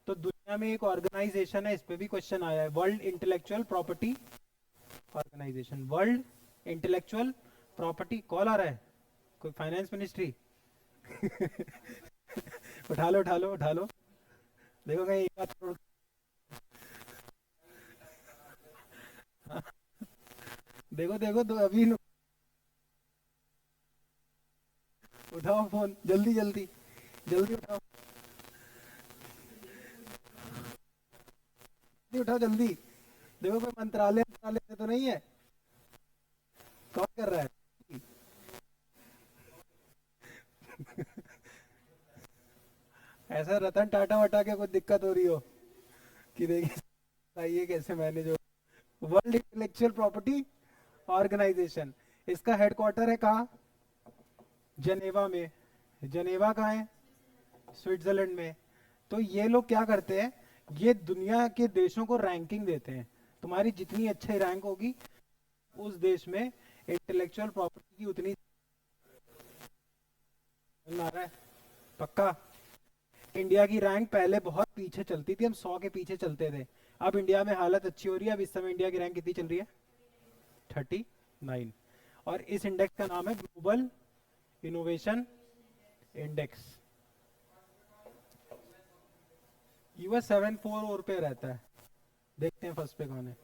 तो दुनिया में एक ऑर्गेनाइजेशन है, इस पे भी क्वेश्चन आया है, world intellectual property organisation. World intellectual property, call आ रहा है, कोई फाइनेंस मिनिस्ट्री? उठा लो उठा लो उठा लो, देखो कहीं एक आध करोड़। देखो देखो तो अभी उठाओ फोन, जल्दी जल्दी जल्दी उठाओ, जल्दी उठाओ जल्दी। देखो कोई मंत्रालय मंत्रालय से तो नहीं है? कौन कर रहा है? ऐसा रतन टाटा वटा के कुछ दिक्कत हो रही हो कि देखिए बताइए कैसे मैनेज हो। वर्ल्ड इंटेलेक्चुअल प्रॉपर्टी ऑर्गेनाइजेशन, इसका हेडक्वार्टर है कहाँ? जनेवा में। जनेवा कहाँ है? स्विट्जरलैंड में। तो ये लोग क्या करते हैं, ये दुनिया के देशों को रैंकिंग देते हैं, तुम्हारी जितनी अच्छी रैंक होगी उस देश में इंटेलेक्चुअल प्रॉपर्टी की उतनी। आ रहा है? पक्का। इंडिया की रैंक पहले बहुत पीछे चलती थी, हम 100 के पीछे चलते थे। अब इंडिया में हालत अच्छी हो रही है, अब इस समय इंडिया की रैंक कितनी चल रही है? 39। और इस इंडेक्स का नाम है ग्लोबल इनोवेशन इंडेक्स। यूएस 74 और पे रहता है। देखते हैं फर्स्ट पे कौन है।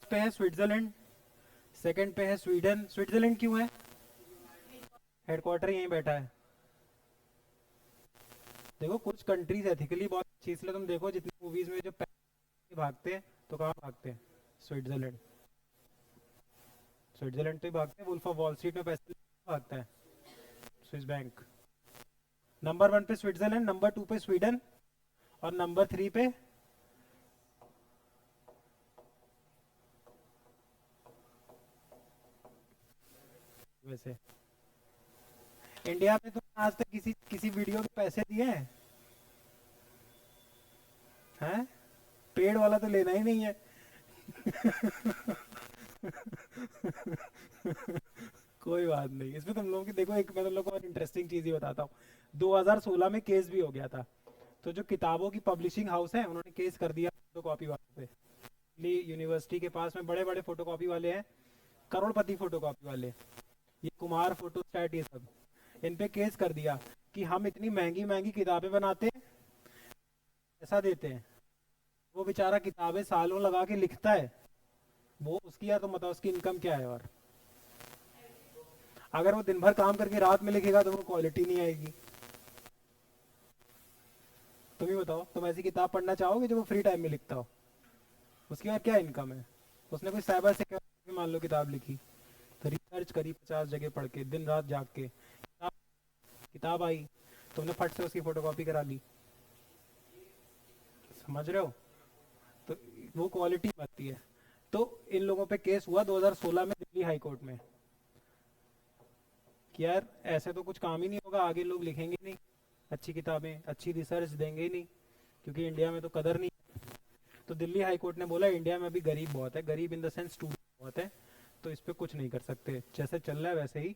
पे है स्विट्जरलैंड, सेकंड पे है स्वीडन। स्विट्जरलैंड क्यों है? हेडक्वार्टर यहीं बैठा है। देखो कुछ कंट्रीज एथिकली बहुत अच्छी, इसलिए तुम देखो जितनी मूवीज में जो पैसे भागते हैं तो कहाँ भागते हैं? स्विट्जरलैंड। स्विट्जरलैंड तो ही भागते हैं, वुल्फ ऑफ वॉल स्ट्रीट में पैसे भागता है स्विस बैंक। नंबर 1 पे स्विट्जरलैंड, नंबर 2 पे स्वीडन, और नंबर 3 पे वैसे। इंडिया में तुमने आज तक किसी किसी वीडियो के पैसे दिए हैं? हैं? पेड़ वाला तो लेना ही नहीं है। कोई बात नहीं, इसमें तुम लोगों की देखो, एक मैं तुम लोगों को और इंटरेस्टिंग चीज ही बताता हूँ। 2016 में केस भी हो गया था, तो जो किताबों की पब्लिशिंग हाउस है उन्होंने केस कर दिया फोटो कॉपी वालों पे। यूनिवर्सिटी के पास में बड़े बड़े फोटोकॉपी वाले हैं, करोड़पति फोटोकॉपी वाले, ये कुमार फोटोस्टैट, ये सब, इन पे केस कर दिया कि हम इतनी महंगी महंगी किताबें बनाते हैं, पैसा देते हैं, वो बेचारा किताबें सालों लगा के लिखता है, वो उसकी, या तो बताओ उसकी इनकम क्या है। और अगर वो दिन भर काम करके रात में लिखेगा तो वो क्वालिटी नहीं आएगी। तुम ही बताओ, तुम ऐसी किताब पढ़ना चाहोगे जो वो फ्री टाइम में लिखता हो? उसके बाद क्या इनकम है? उसने कोई साइबर सिक्योरिटी मान लो किताब लिखी, तो रिसर्च करी 50 जगह पढ़ के, दिन रात जाग के, किताब आई, तुमने फट से उसकी फोटोकॉपी करा ली। समझ रहे हो? तो वो क्वालिटी बनती है। तो इन लोगों पे केस हुआ 2016 में दिल्ली हाई कोर्ट में कि यार ऐसे तो कुछ काम ही नहीं होगा, आगे लोग लिखेंगे नहीं अच्छी किताबें, अच्छी रिसर्च देंगे ही नहीं, क्योंकि इंडिया में तो कदर नहीं। तो दिल्ली हाई कोर्ट ने बोला इंडिया में अभी गरीब बहुत है, गरीब इन द सेंस स्टूडेंट बहुत है, तो इस पे कुछ नहीं कर सकते, जैसे चल रहा है वैसे ही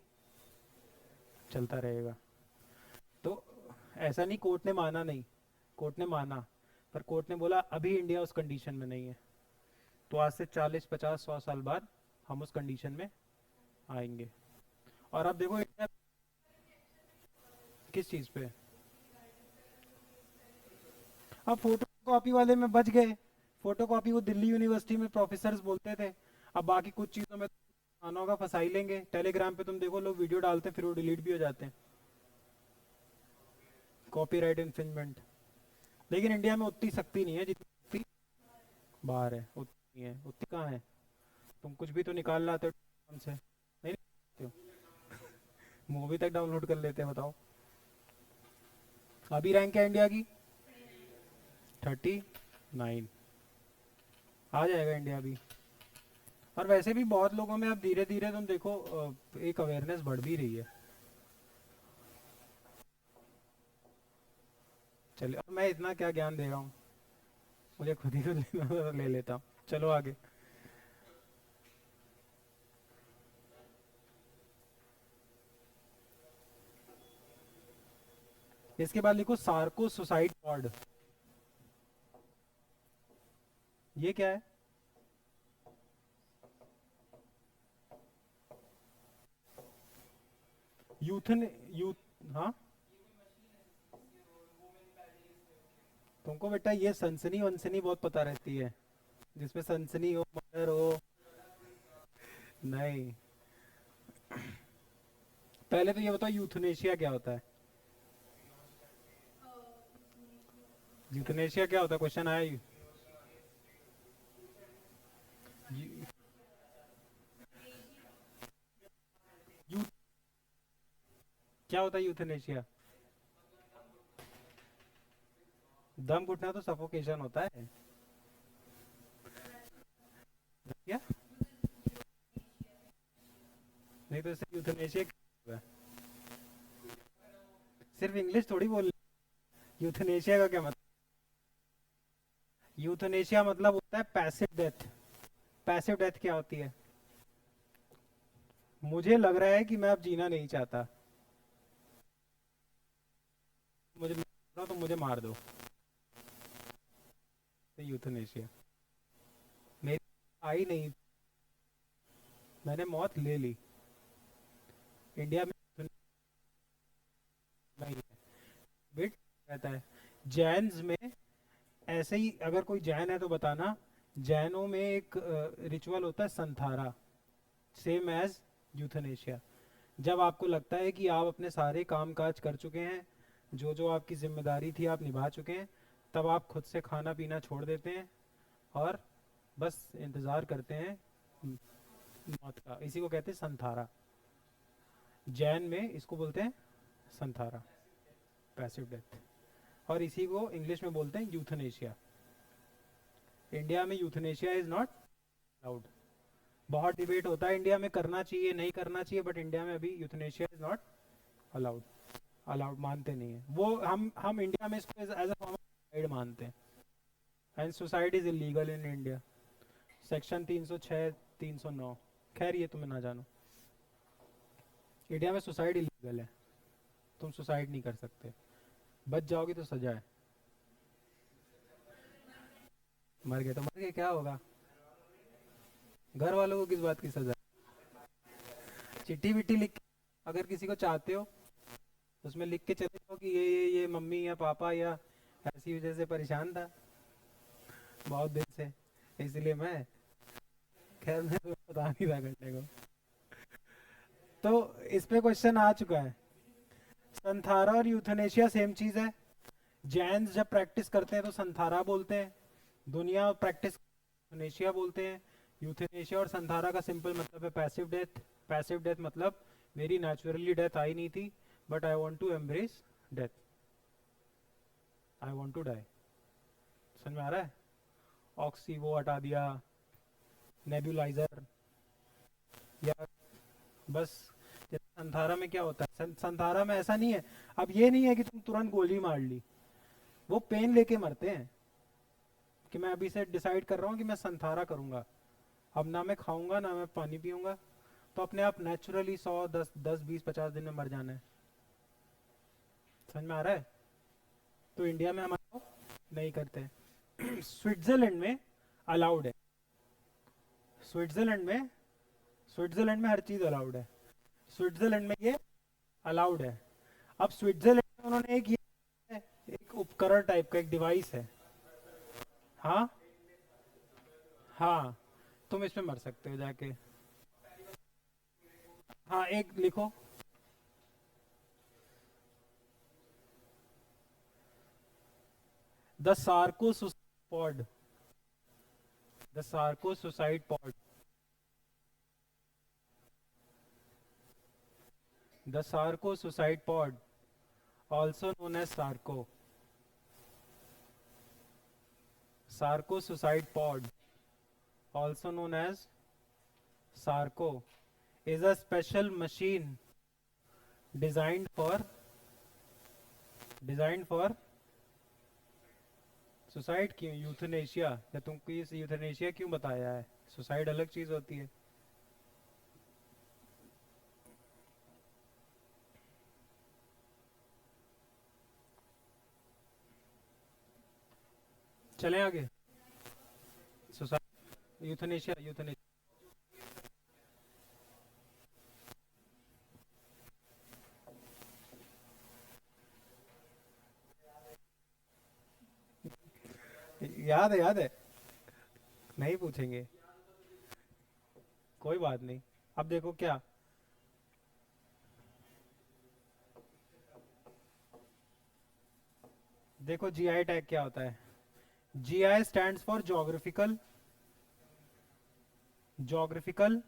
चलता रहेगा। तो ऐसा नहीं कोर्ट ने माना नहीं, कोर्ट ने माना, पर कोर्ट ने बोला अभी इंडिया उस कंडीशन में नहीं है, तो आज से 40 50 100 साल बाद हम उस कंडीशन में आएंगे। और अब देखो इंडिया किस चीज पे, अब फोटो कॉपी वाले में बच गए, फोटो कॉपी वो दिल्ली यूनिवर्सिटी में प्रोफेसर बोलते थे, अब बाकी कुछ चीजों में आना होगा, फंसा ही लेंगे। टेलीग्राम पे तुम देखो लोग वीडियो डालते हैं फिर वो डिलीट भी हो जाते हैं, कॉपीराइट इन्फ्रिंजमेंट। लेकिन इंडिया में उतनी सख्ती नहीं है जितनी सख्ती बाहर है, उतनी है, उतनी कहाँ है? तुम कुछ भी तो निकाल लाते हो से, नहीं निकालते हो? मूवी तक डाउनलोड कर लेते हैं, बताओ। अभी रैंक है इंडिया की 39, आ जाएगा इंडिया भी। और वैसे भी बहुत लोगों में अब धीरे धीरे तुम देखो एक अवेयरनेस बढ़ भी रही है। चलिए, अब मैं इतना क्या ज्ञान दे रहा हूँ, मुझे खुद ही कुछ लेना था तो ले लेता हूँ। चलो आगे। इसके बाद लिखो सार्को सुसाइड बॉर्ड, ये क्या है? यूथन यूथ, हाँ, तुमको बेटा ये सनसनी वनसनी बहुत पता रहती है, जिसमें सनसनी हो, मर्डर हो। नहीं, पहले तो ये बताओ यूथनेशिया क्या होता है? यूथनेशिया क्या होता है, क्वेश्चन आया यूथ, क्या होता है यूथनेशिया? दम घुटना तो सफोकेशन होता है क्या? नहीं तो इससे यूथनेशिया क्या होगा? सिर्फ इंग्लिश थोड़ी बोल, यूथनेशिया का क्या मतलब? यूथनेशिया मतलब होता है पैसिव डेथ। पैसिव डेथ क्या होती है? मुझे लग रहा है कि मैं अब जीना नहीं चाहता, मुझे तो मुझे मार दो, तो यूथनेशिया। मेरी आई नहीं, मैंने मौत ले ली। इंडिया में नहीं है, वेट रहता है। जैन्स में ऐसे ही, अगर कोई जैन है तो बताना, जैनों में एक रिचुअल होता है संथारा, सेम एज यूथनेशिया। जब आपको लगता है कि आप अपने सारे काम काज कर चुके हैं, जो जो आपकी जिम्मेदारी थी आप निभा चुके हैं, तब आप खुद से खाना पीना छोड़ देते हैं और बस इंतज़ार करते हैं मौत का। इसी को कहते हैं संथारा, जैन में इसको बोलते हैं संथारा, पैसिव डेथ। और इसी को इंग्लिश में बोलते हैं यूथनेशिया। इंडिया में यूथनेशिया इज नॉट अलाउड। बहुत डिबेट होता है इंडिया में करना चाहिए नहीं करना चाहिए, बट इंडिया में अभी euthanasia is not allowed. Allowed मानते नहीं है वो, हम इंडिया में इसको as a form of suicide मानते हैं, and suicide is illegal in India, section 306 309। खैर ये तुम्हें ना जानो, इंडिया में सुसाइड इलीगल है, तुम सुसाइड नहीं कर सकते, बच जाओगे तो सजा है। मर गए तो मर गए, क्या होगा? घर वालों को किस बात की सजा? चिट्ठी विट्ठी लिख के अगर किसी को चाहते हो उसमें लिख के चले जाओ कि ये मम्मी या पापा या ऐसी वजह से परेशान था बहुत दिन से, इसलिए मैं, खैर मैं तो बता नहीं रहा करने को। तो इस पे क्वेश्चन आ चुका है। संथारा और यूथनेशिया सेम चीज है। जैन्स जब प्रैक्टिस करते हैं तो संथारा बोलते हैं, दुनिया प्रैक्टिस यूथनेशिया बोलते हैं। यूथनेशिया और संथारा का सिंपल मतलब है पैसिव डेथ। पैसिव डेथ मतलब मेरी नेचुरली डेथ आई नहीं थी but I want to embrace death, I want to die. समझ में आ रहा है? ऑक्सी वो हटा दिया, नेबुलाइजर, या बस। जैसे संथारा में क्या होता है, संथारा में ऐसा नहीं है, अब ये नहीं है कि तुम तुरंत गोली मार ली, वो पेन लेके मरते हैं कि मैं अभी से डिसाइड कर रहा हूँ कि मैं संथारा करूंगा, अब ना मैं खाऊंगा ना मैं पानी पीऊंगा, तो अपने आप नेचुरली 100 10 20 50 दिन में मर जाना है। समझ में आ रहा है? तो इंडिया में हम allow नहीं करते हैं। स्विट्जरलैंड में अलाउड है। स्विट्जरलैंड में, स्विट्जरलैंड में हर चीज अलाउड है। स्विट्जरलैंड में ये अलाउड है। अब स्विट्जरलैंड में उन्होंने एक ये है, एक उपकरण टाइप का एक डिवाइस है। हाँ हाँ, तुम इसमें मर सकते हो जाके। हाँ एक लिखो, the Sarco pod, the Sarco suicide pod, the Sarco suicide pod also known as Sarco, Sarco suicide pod also known as Sarco is a special machine designed for suicide. क्यों यूथनेशिया, या तुमको ये यूथनेशिया क्यों बताया है? Suicide अलग चीज होती है। चलें आगे। सुसाइड, यूथनेशिया, यूथनेशिया याद है, याद है, नहीं पूछेंगे, कोई बात नहीं। अब देखो क्या, देखो जीआई टैग क्या होता है। GI stands for geographical, geographical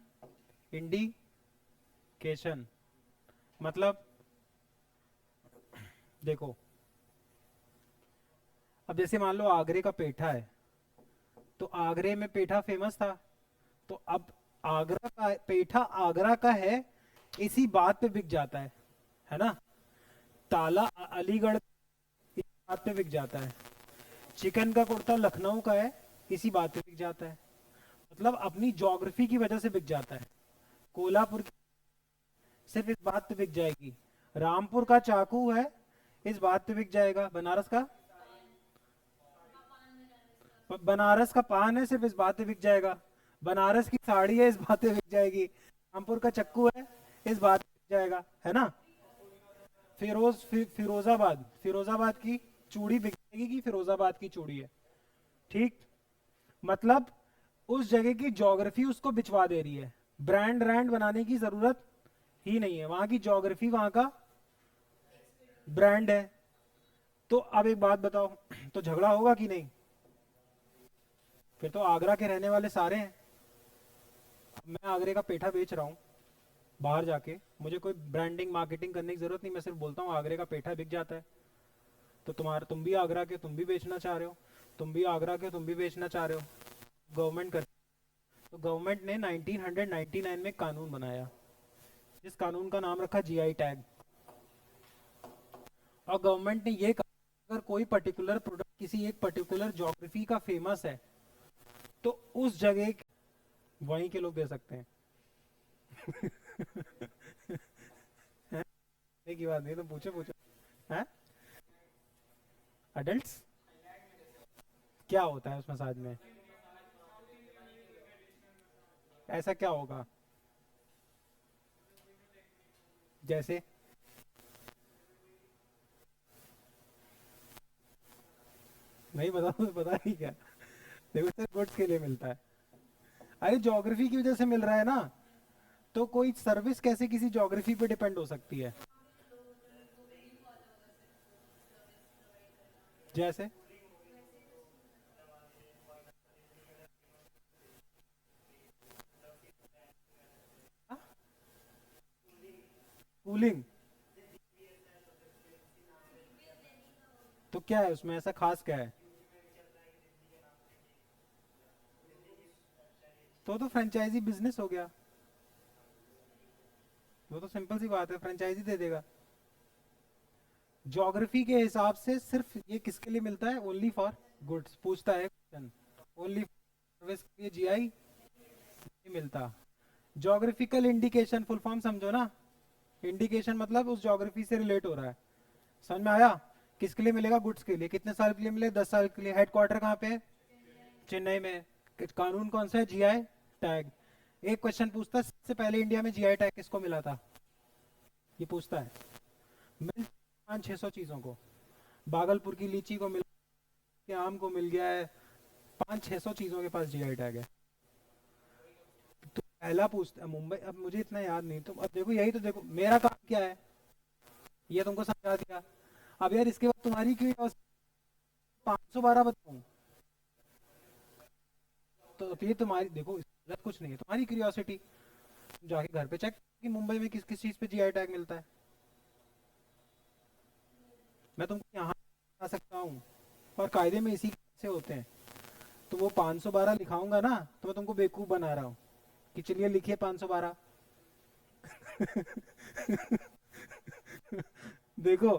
indication. मतलब देखो, अब जैसे मान लो आगरे का पेठा है, तो आगरे में पेठा फेमस था, तो अब आगरा का पेठा आगरा का है, इसी बात पे बिक जाता है ना। ताला अलीगढ़, इसी बात पे बिक जाता है। चिकन का कुर्ता लखनऊ का है, इसी बात पे बिक जाता है। मतलब अपनी ज्योग्राफी की वजह से बिक जाता है। कोल्हापुर की सिर्फ इस बात पे बिक जाएगी। रामपुर का चाकू है, इस बात पे बिक जाएगा। बनारस का, बनारस का पान है, सिर्फ इस बात पे बिक जाएगा। बनारस की साड़ी है, इस बात पे बिक जाएगी। रामपुर का चक्कू है, इस बात पे बिक जाएगा, है ना। फिरोजाबाद, फिरोजाबाद की चूड़ी बिक जाएगी कि फिरोजाबाद की चूड़ी है। ठीक, मतलब उस जगह की ज्योग्राफी उसको बिचवा दे रही है। ब्रांड ब्रांड बनाने की जरूरत ही नहीं है, वहां की ज्योग्राफी वहां का ब्रांड है। तो अब एक बात बताओ, तो झगड़ा होगा कि नहीं? फिर तो आगरा के रहने वाले सारे हैं। अब मैं आगरे का पेठा बेच रहा हूँ बाहर जाके, मुझे कोई ब्रांडिंग मार्केटिंग करने की जरूरत नहीं, मैं सिर्फ बोलता हूँ आगरे का पेठा बिक जाता है। तो तुम भी आगरा के, तुम भी बेचना चाह रहे हो, तुम भी आगरा के, तुम भी बेचना चाह रहे हो, गवर्नमेंट कर। तो गवर्नमेंट ने 1999 में कानून बनाया, जिस कानून का नाम रखा जीआई टैग। और गवर्नमेंट ने ये कहा अगर कोई पर्टिकुलर प्रोडक्ट किसी एक पर्टिकुलर ज्योग्राफी का फेमस है तो उस जगह वहीं के लोग दे सकते हैं। एक ही बात नहीं तो पूछो पूछो। हैं? अडल्ट्स क्या होता है उस मसाज में? ऐसा क्या होगा? जैसे नहीं पता तो पता नहीं क्या। देखो सर, गुड्स के लिए मिलता है। अरे ज्योग्राफी की वजह से मिल रहा है ना, तो कोई सर्विस कैसे किसी ज्योग्राफी पे डिपेंड हो सकती है? जैसे कूलिंग, तो क्या है उसमें ऐसा खास क्या है? तो फ्रेंचाइजी बिजनेस हो गया। वो तो सिंपल सी बात है, फ्रेंचाइजी दे देगा। ज्योग्राफी के हिसाब से सिर्फ ये किसके लिए मिलता है? ओनली फॉर गुड्स पूछता है क्वेश्चन। ओनली सर्विस के लिए जीआई नहीं मिलता। ज्योग्राफिकल इंडिकेशन फुल फॉर्म समझो ना। इंडिकेशन मतलब उस ज्योग्राफी से रिलेट हो रहा है। समझ में आया? किसके लिए मिलेगा? गुड्स के लिए। कितने साल के लिए मिले? 10 साल के लिए। हेडक्वार्टर कहाँ पे है? चेन्नई में। कानून कौन सा है? GI tag. एक क्वेश्चन पूछता है, सबसे पहले इंडिया में जीआई टैग किसको मिला था? ये पूछता है। मिल 500-600 चीजों को। भागलपुर की लीची को मिल गया, आम को मिल गया है, 500-600 चीजों के पास जीआई टैग है। तो पहला पूछता है मुंबई, अब मुझे इतना याद नहीं, तो अब देखो यही तो, देखो मेरा काम क्या है, ये तुमको समझा दिया। अब यार इसके बाद तुम्हारी क्यूरियोसिटी, 512 बताऊं? तो अब ये तुम्हारी, देखो गलत कुछ नहीं है, तुम्हारी क्यूरियोसिटी। जाके घर पे चेक कि मुंबई में किस किस चीज पे जीआई टैग मिलता है। मैं तुमको यहाँ बता सकता हूँ, और कायदे में इसी से होते हैं। तो वो 512 लिखाऊंगा ना, तो मैं तुमको बेवकूफ बना रहा हूँ कि चलिए लिखिए 512। देखो,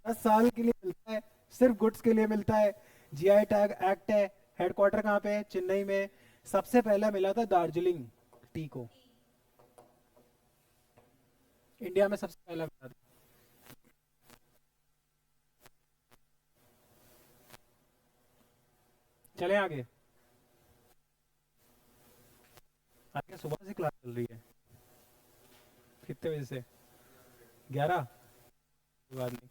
10 साल के लिए मिलता है, सिर्फ गुड्स के लिए मिलता है। जीआई टैग एक्ट है। हेडक्वार्टर कहाँ पे है? चेन्नई में। सबसे पहला मिला था दार्जिलिंग टी को, इंडिया में सबसे पहला मिला था। चले आगे। आगे सुबह से क्लास चल रही है। कितने बजे से? 11? कोई बात नहीं।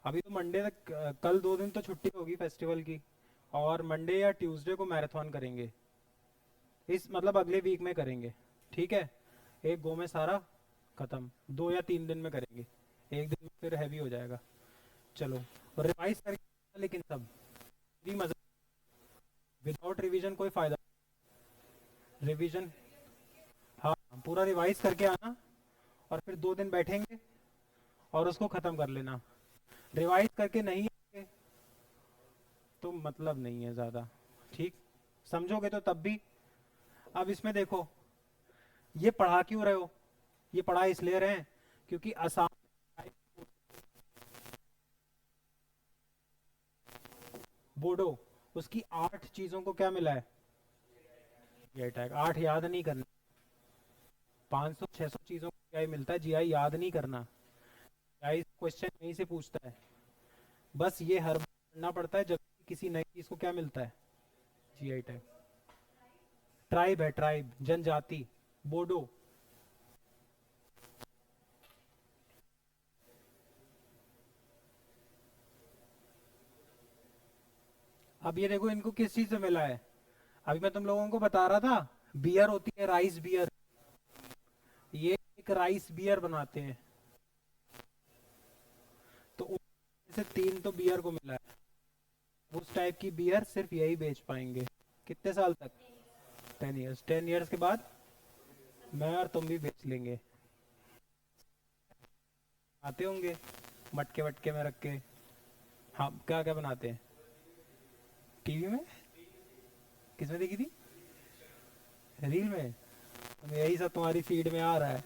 अभी तो मंडे तक, कल 2 दिन तो छुट्टी होगी फेस्टिवल की, और मंडे या ट्यूसडे को मैराथन करेंगे। इस मतलब अगले वीक में करेंगे। ठीक है, एक गो में सारा खत्म। 2 या 3 दिन में करेंगे, एक दिन में फिर हैवी हो जाएगा। चलो, रिवाइज करके लेकिन सब भी मजा। विदाउट रिवीजन कोई फायदा। रिवीजन, हाँ, पूरा रिवाइज करके आना, और फिर 2 दिन बैठेंगे और उसको खत्म कर लेना। रिवाइज करके नहीं आए, तो मतलब नहीं है ज्यादा। ठीक, समझोगे तो तब भी। अब इसमें देखो, ये पढ़ा क्यों रहे हो? ये पढ़ा इसलिए रहे हैं क्योंकि आसाम, बोडो, उसकी 8 चीजों को क्या मिला है? GI tag. 8 याद नहीं करना, 500-600 चीजों को जीआई मिलता है, जीआई याद नहीं करना। जीआई क्वेश्चन यहीं से पूछता है। बस ये हर बार पढ़ना पड़ता है जब किसी नई चीज को क्या मिलता है? GI tag. ट्राइब है, ट्राइब, जनजाति, बोडो। अब ये देखो, इनको किस चीज से मिला है? अभी मैं तुम लोगों को बता रहा था, बियर होती है, राइस बियर। ये एक राइस बियर बनाते हैं, तो उनमें से 3 तो बियर को मिला है। उस टाइप की बियर सिर्फ यही बेच पाएंगे। कितने साल तक? 10 इयर्स। 10 इयर्स के बाद मैं और तुम भी बेच लेंगे। आते होंगे मटके वटके में रख के। हाँ, क्या क्या बनाते हैं? टीवी में? किसमें देखी थी? रील में? तो यही सब तुम्हारी फीड में आ रहा है।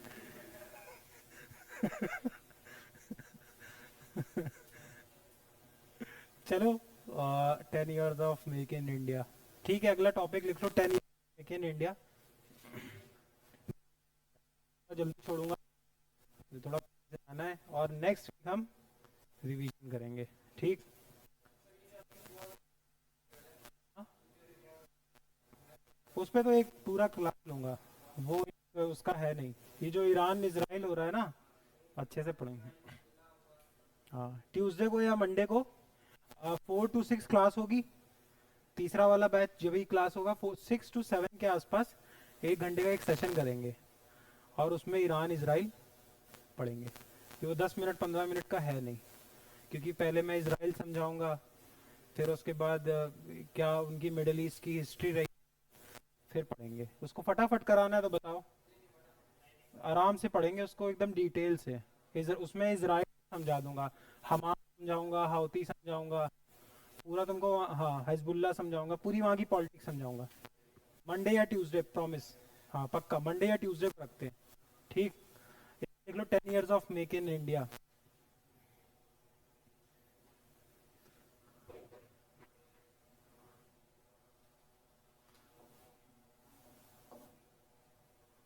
चलो, 10 years of make in India. ठीक है, अगला टॉपिक लिख लो, 10 इयर्स मेक इन इंडिया। जल्दी छोड़ूंगा, थोड़ा जाना है, और नेक्स्ट वीक हम रिवीजन करेंगे। ठीक। उस पे तो एक पूरा क्लास लूंगा, वो उसका है नहीं। ये जो ईरान इजराइल हो रहा है ना, अच्छे से पढ़ेंगे। हाँ, ट्यूसडे को या मंडे को 4 to 6 क्लास होगी। तीसरा वाला बैच जो भी क्लास होगा 6 to 7 के आसपास 1 घंटे का एक सेशन करेंगे, और उसमें ईरान इजराइल पढ़ेंगे। कि वो 10 मिनट 15 मिनट का है नहीं, क्योंकि पहले मैं इजराइल समझाऊंगा, फिर उसके बाद क्या उनकी मिडिल ईस्ट की हिस्ट्री रही, फिर पढ़ेंगे। उसको फटाफट कराना है तो बताओ, आराम से पढ़ेंगे उसको एकदम डिटेल से। उसमें इजराइल समझा दूंगा, हमास समझाऊंगा, हाउती समझाऊंगा, पूरा तुमको, हाँ हिजबुल्ला समझाऊंगा, पूरी वहाँ की पॉलिटिक्स समझाऊंगा। मंडे या ट्यूसडे प्रॉमिस। हाँ पक्का मंडे या ट्यूसडे को रखते हैं। ठीक। देख लो 10 years of make in India.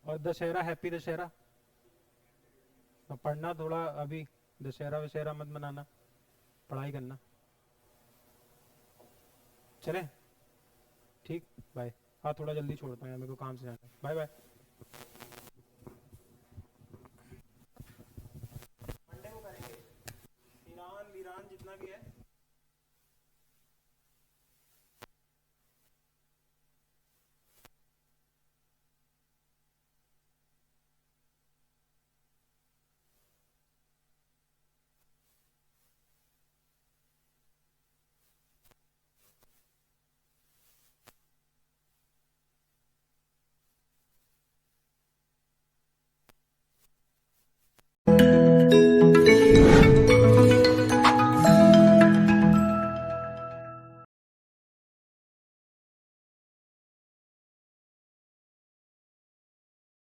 और दशहरा, हैप्पी दशहरा। तो पढ़ना थोड़ा अभी, दशहरा वशहरा मत मनाना, पढ़ाई करना। चले, ठीक, बाय। हाँ थोड़ा जल्दी छोड़ता हूँ यार, मेरे को काम से जाना है। Bye bye. मंडे को करेंगे, ईरान वीरान जितना भी है।